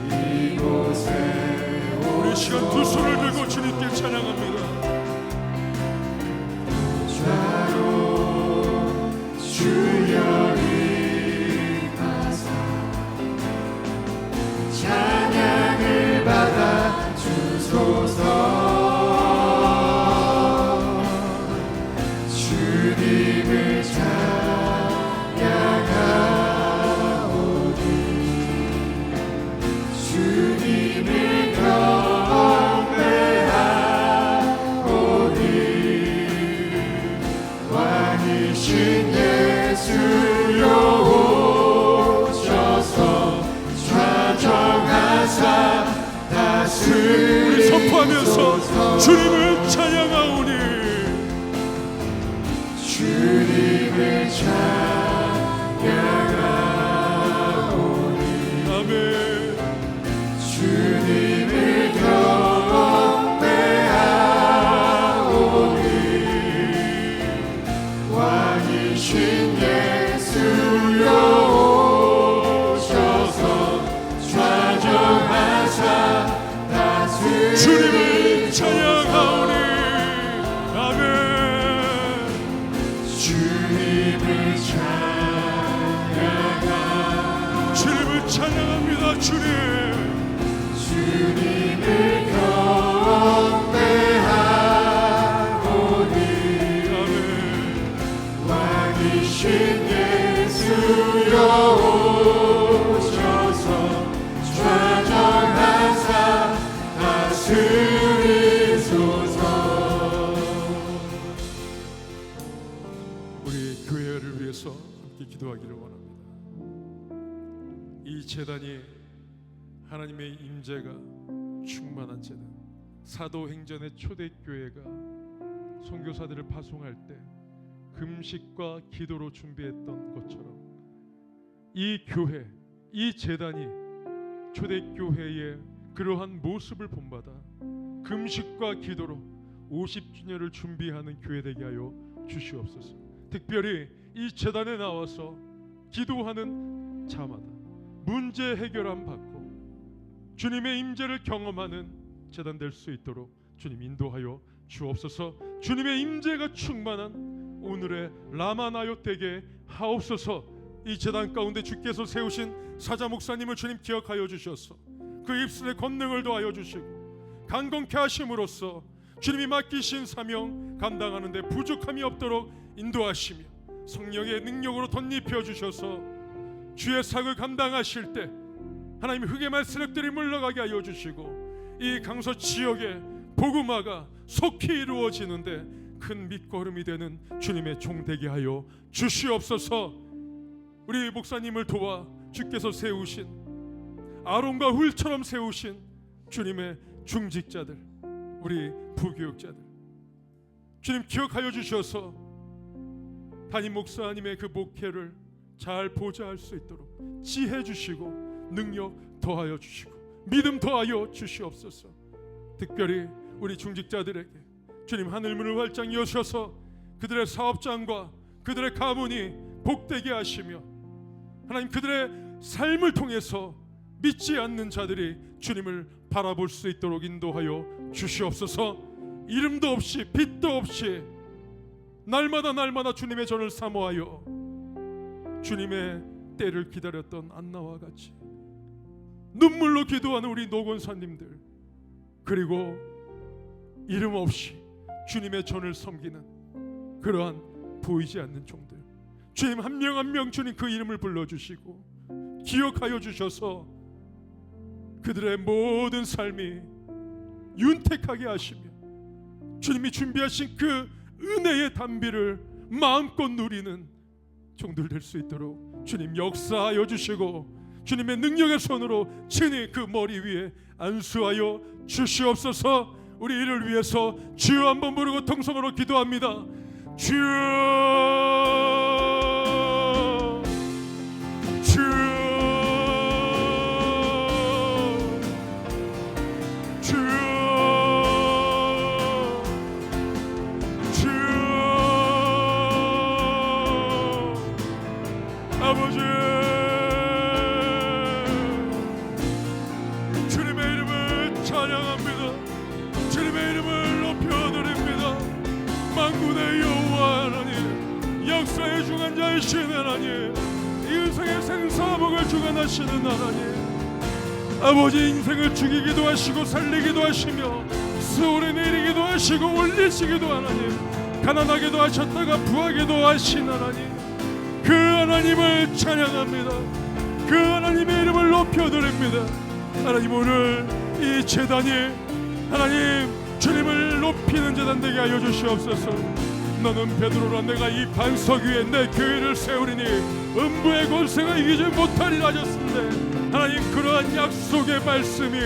이곳에 우리 시간 두 손을 들고 주님께 찬양합니다. 오좌로 주여 임하사 찬양을 받아 주소서. 주님을 찬양하오니 주님을 경배하오니 왕이신 예수여 오셔서 좌정하사 우리 선포하면서 다스리소서. 주님을 찬양하오니 주님을 찬양하오니 아멘. 주님을 경배하오니 주님을 찬양하 주님을 찬양합니다. 주님을 경배하오니 왕이신 예수여 오셔서 좌정하사 다스리소서. 우리 교회를 위해서 함께 기도하기를 원합니다. 이 제단이 하나님의 임재가 충만한 제단, 사도행전의 초대교회가 선교사들을 파송할 때 금식과 기도로 준비했던 것처럼 이 교회, 이 제단이 초대교회의 그러한 모습을 본받아 금식과 기도로 50주년을 준비하는 교회 되게 하여 주시옵소서. 특별히 이 제단에 나와서 기도하는 자마다 문제 해결함 받고 주님의 임재를 경험하는 제단 될 수 있도록 주님 인도하여 주옵소서. 주님의 임재가 충만한 오늘의 라마나요 되게 하옵소서. 이 제단 가운데 주께서 세우신 사자 목사님을 주님 기억하여 주셔서 그 입술에 권능을 더하여 주시고 강건케 하심으로써 주님이 맡기신 사명 감당하는 데 부족함이 없도록 인도하시며 성령의 능력으로 덧입혀 주셔서 주의 사역을 감당하실 때 하나님 흑의 말 세력들이 물러가게 하여 주시고 이 강서 지역의 복음화가 속히 이루어지는데 큰 밑거름이 되는 주님의 종 되게 하여 주시옵소서. 우리 목사님을 도와 주께서 세우신 아론과 훌처럼 세우신 주님의 중직자들, 우리 부교육자들 주님 기억하여 주셔서 담임 목사님의 그 목회를 잘 보좌할 수 있도록 지혜 주시고 능력 더하여 주시고 믿음 더하여 주시옵소서. 특별히 우리 중직자들에게 주님 하늘문을 활짝 여셔서 그들의 사업장과 그들의 가문이 복되게 하시며 하나님 그들의 삶을 통해서 믿지 않는 자들이 주님을 바라볼 수 있도록 인도하여 주시옵소서. 이름도 없이 빛도 없이 날마다 주님의 전을 사모하여 주님의 때를 기다렸던 안나와 같이 눈물로 기도하는 우리 노건사님들, 그리고 이름 없이 주님의 전을 섬기는 그러한 보이지 않는 종들, 주님 한 명 한 명 주님 그 이름을 불러주시고 기억하여 주셔서 그들의 모든 삶이 윤택하게 하시며 주님이 준비하신 그 은혜의 단비를 마음껏 누리는 종들 될 수 있도록 주님 역사하여 주시고 주님의 능력의 손으로 친히 그 머리 위에 안수하여 주시옵소서. 우리 이를 위해서 주여 한번 부르고 통성으로 기도합니다. 주여, 주여, 주여, 주여. 아버지 주님의 이름을 찬양합니다. 주님의 이름을 높여드립니다. 만군의 여호와 하나님, 역사의 주관자이신 하나님, 인생의 생사복을 주관하시는 하나님, 아버지 인생을 죽이기도 하시고 살리기도 하시며 수월에 내리기도 하시고 올리시기도 하나님, 가난하게도 하셨다가 부하게도 하신 하나님, 그 하나님을 찬양합니다. 그 하나님의 이름을 높여드립니다. 하나님 오늘 이 제단이 하나님 주님을 높이는 제단 되게 하여 주시옵소서. 너는 베드로라 내가 이 반석 위에 내 교회를 세우리니 음부의 권세가 이기지 못하리라 하셨는데 하나님 그러한 약속의 말씀이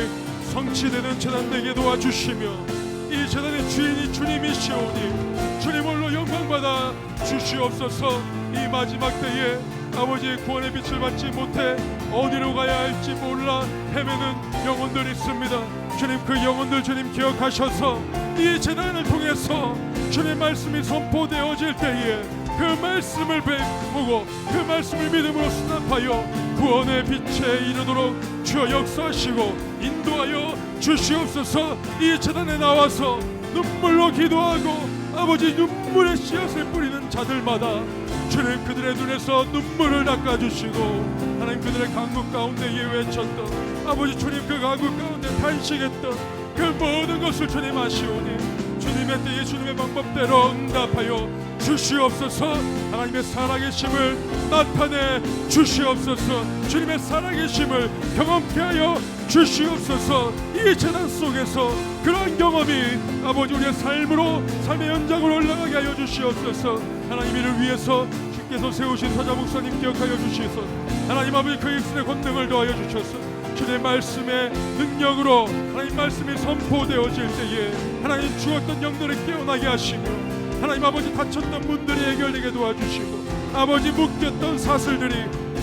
성취되는 제단 되게 도와주시며 이 제단의 주인이 주님이시오니 주님 홀로 영광받아 주시옵소서. 이 마지막 때에 아버지의 구원의 빛을 받지 못해 어디로 가야 할지 몰라 헤매는 영혼들이 있습니다. 주님 그 영혼들 주님 기억하셔서 이 제단을 통해서 주님 말씀이 선포되어질 때에 그 말씀을 보고 그 말씀을 믿음으로 수납하여 구원의 빛에 이르도록 주여 역사하시고 인도하여 주시옵소서. 이 제단에 나와서 눈물로 기도하고 아버지 눈물의 씨앗을 뿌리는 자들마다 주님 그들의 눈에서 눈물을 닦아주시고 하나님 그들의 강국 가운데 외쳤던 아버지 주님 그 강국 가운데 탄식했던 그 모든 것을 주님 아시오니 주님의 때에 주님의 방법대로 응답하여 주시옵소서. 하나님의 살아계심을 나타내 주시옵소서. 주님의 살아계심을 경험케 하여 주시옵소서. 이 재단 속에서 그런 경험이 아버지 우리의 삶으로 삶의 연장으로 올라가게 하여 주시옵소서. 하나님 이를 위해서 주께서 세우신 사자 목사님 기억하여 주시옵소서. 하나님 아버지 그 입술의 권능을 더하여 주셔서 주님의 말씀의 능력으로 하나님 말씀이 선포되어질 때에 하나님 죽었던 영들을 깨어나게 하시며 하나님 아버지 닫혔던 문들이 해결되게 도와주시고 아버지 묶였던 사슬들이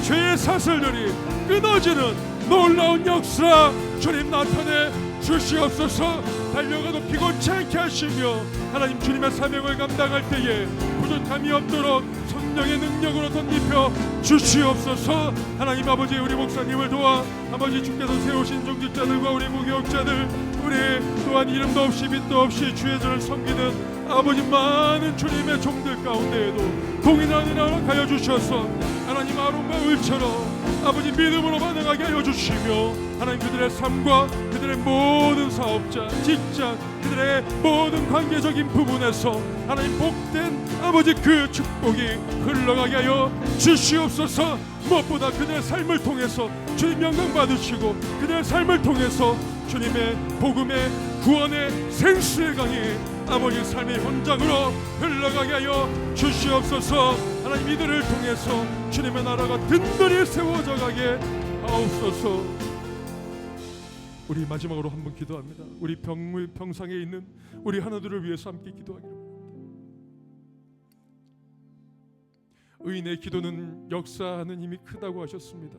죄의 사슬들이 끊어지는 놀라운 역사 주님 나타내 주시옵소서. 달려가도 피곤치 않게 하시며 하나님 주님의 사명을 감당할 때에 부족함이 없도록 성령의 능력으로 덧입혀 주시옵소서. 하나님 아버지 우리 목사님을 도와 아버지 주께서 세우신 종직자들과 우리 무교육자들 우리 또한 이름도 없이 빛도 없이 주의 전을 섬기는 아버지 많은 주님의 종들 가운데에도 동일한 하여 주셔서 하나님 아론과 을처럼 아버지 믿음으로 반응하게 하여 주시며 하나님 그들의 삶과 그들의 모든 사업자 직장 그들의 모든 관계적인 부분에서 하나님 복된 아버지 그 축복이 흘러가게 하여 주시옵소서. 무엇보다 그들의 삶을 통해서 주님 영광 받으시고 그들의 삶을 통해서 주님의 복음의 구원의 생수의 강이 아버지 삶의 현장으로 흘러가게 하여 주시옵소서. 하나님 이들을 통해서 주님의 나라가 든든히 세워져 가게 하옵소서. 우리 마지막으로 한 번 기도합니다. 우리 병상에 있는 우리 하나들을 위해서 함께 기도하기를 바랍니다. 의인의 기도는 역사하는 힘이 크다고 하셨습니다.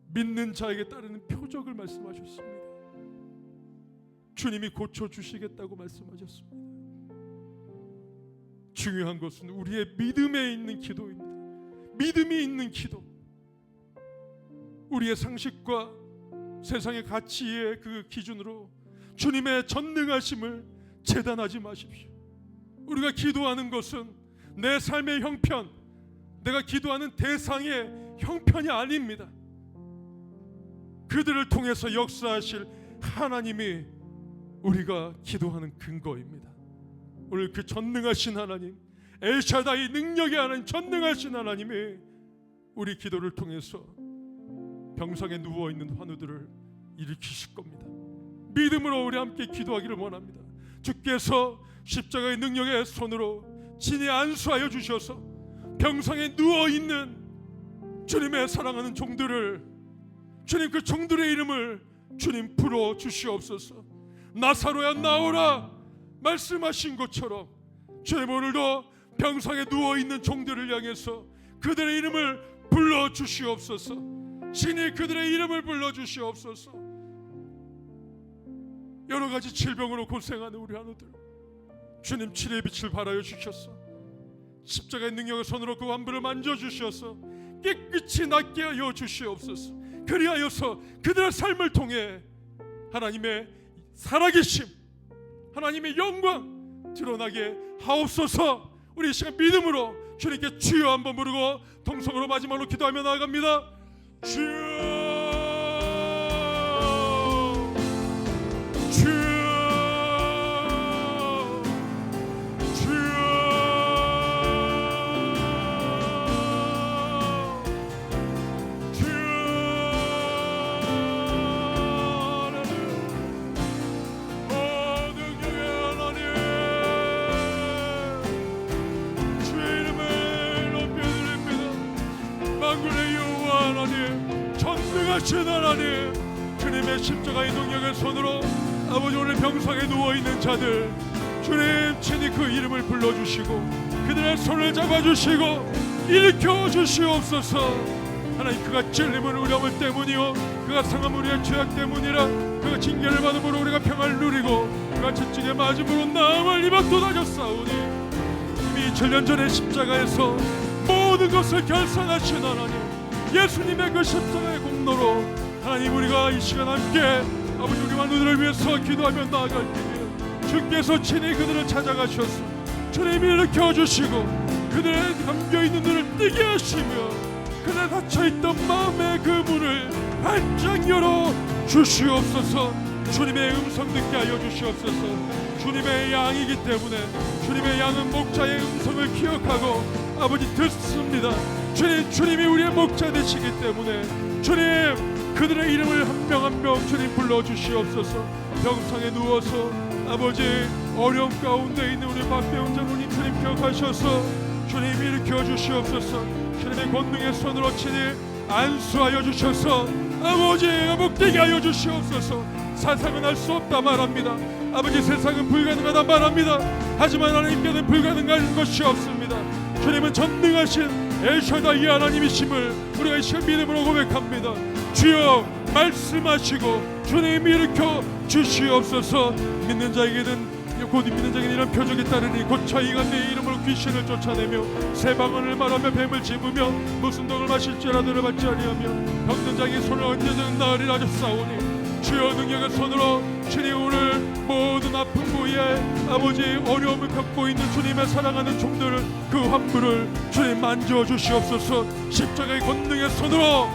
믿는 자에게 따르는 표적을 말씀하셨습니다. 주님이 고쳐주시겠다고 말씀하셨습니다. 중요한 것은 우리의 믿음에 있는 기도입니다. 믿음이 있는 기도. 우리의 상식과 세상의 가치의 그 기준으로 주님의 전능하심을 재단하지 마십시오. 우리가 기도하는 것은 내 삶의 형편, 내가 기도하는 대상의 형편이 아닙니다. 그들을 통해서 역사하실 하나님이 우리가 기도하는 근거입니다. 오늘 그 전능하신 하나님, 엘샤다이 능력의 하나님, 전능하신 하나님이 우리 기도를 통해서 병상에 누워있는 환우들을 일으키실 겁니다. 믿음으로 우리 함께 기도하기를 원합니다. 주께서 십자가의 능력의 손으로 진히 안수하여 주셔서 병상에 누워있는 주님의 사랑하는 종들을 주님 그 종들의 이름을 주님 불어 주시옵소서. 나사로야 나오라 말씀하신 것처럼 주님 오늘도 병상에 누워있는 종들을 향해서 그들의 이름을 불러 주시옵소서. 진히 그들의 이름을 불러 주시옵소서. 여러 가지 질병으로 고생하는 우리 하나들 주님 치료의 빛을 발하여 주셔서 십자가의 능력의 손으로 그 환부를 만져주셔서 깨끗이 낫게 하여 주시옵소서. 그리하여서 그들의 삶을 통해 하나님의 살아계심 하나님의 영광 드러나게 하옵소서. 우리 이 시간 믿음으로 주님께 주여 한번 부르고 통성으로 마지막으로 기도하며 나아갑니다. 주여 주여 전능하신 하나님 주님의 십자가의 능력의 손으로 아버지 오늘 병상에 누워있는 자들 주님 친히 그 이름을 불러주시고 그들의 손을 잡아주시고 일으켜 주시옵소서. 하나님 그가 찔림은 우려물 때문이요 그가 상함은 우리의 죄악 때문이라 그가 징계를 받음으로 우리가 평안을 누리고 그가 채찍에 맞음으로 나음을 입었도다졌사오니 이미 2000년 전에 십자가에서 모든 것을 결산하신 하나님 예수님의 그 십자가의 공로로 하나님 우리가 이 시간 함께 아버지 우리 만우들을 위해서 기도하며 나아갈 때에 주께서 친히 그들을 찾아가셔서 주님이 일으켜 주시고 그들의 감겨있는 눈을 뜨게 하시며 그들의 닫혀있던 마음의 그 문을 활짝 열어 주시옵소서. 주님의 음성 듣게 하여 주시옵소서. 주님의 양이기 때문에 주님의 양은 목자의 음성을 기억하고 아버지 듣습니다. 주님이 우리의 목자 되시기 때문에 주님 그들의 이름을 한 명 한 명 주님 불러주시옵소서. 병상에 누워서 아버지 어려움 가운데 있는 우리 박배훈 장로님 주님 기억하셔서 주님 일으켜 주시옵소서. 주님의 권능의 손으로 친히 안수하여 주셔서 아버지 회복되게 하여 주시옵소서. 사상은 할 수 없다 말합니다. 아버지 세상은 불가능하다 말합니다. 하지만 하나님께는 불가능한 것이 없습니다. 주님은 전능하신 엘샤다이 하나님이심을 우리가 이 시간 믿음으로 고백합니다. 주여 말씀하시고 주님 일으켜 주시옵소서. 믿는 자에게는 곧 믿는 자에게는 이런 표적이 따르니 곧 저희가 내 이름으로 귀신을 쫓아내며 새 방언을 말하며 뱀을 집으며 무슨 독을 마실지라도 받지 아니하며 병든 자에게 손을 얹어주는 나으리라 하셨사오니 주여 능력의 손으로 주님 오늘 모든 아픈 부위에 아버지 어려움을 겪고 있는 주님의 사랑하는 종들을 그 환부를 주님 만져주시옵소서. 십자가의 권능의 손으로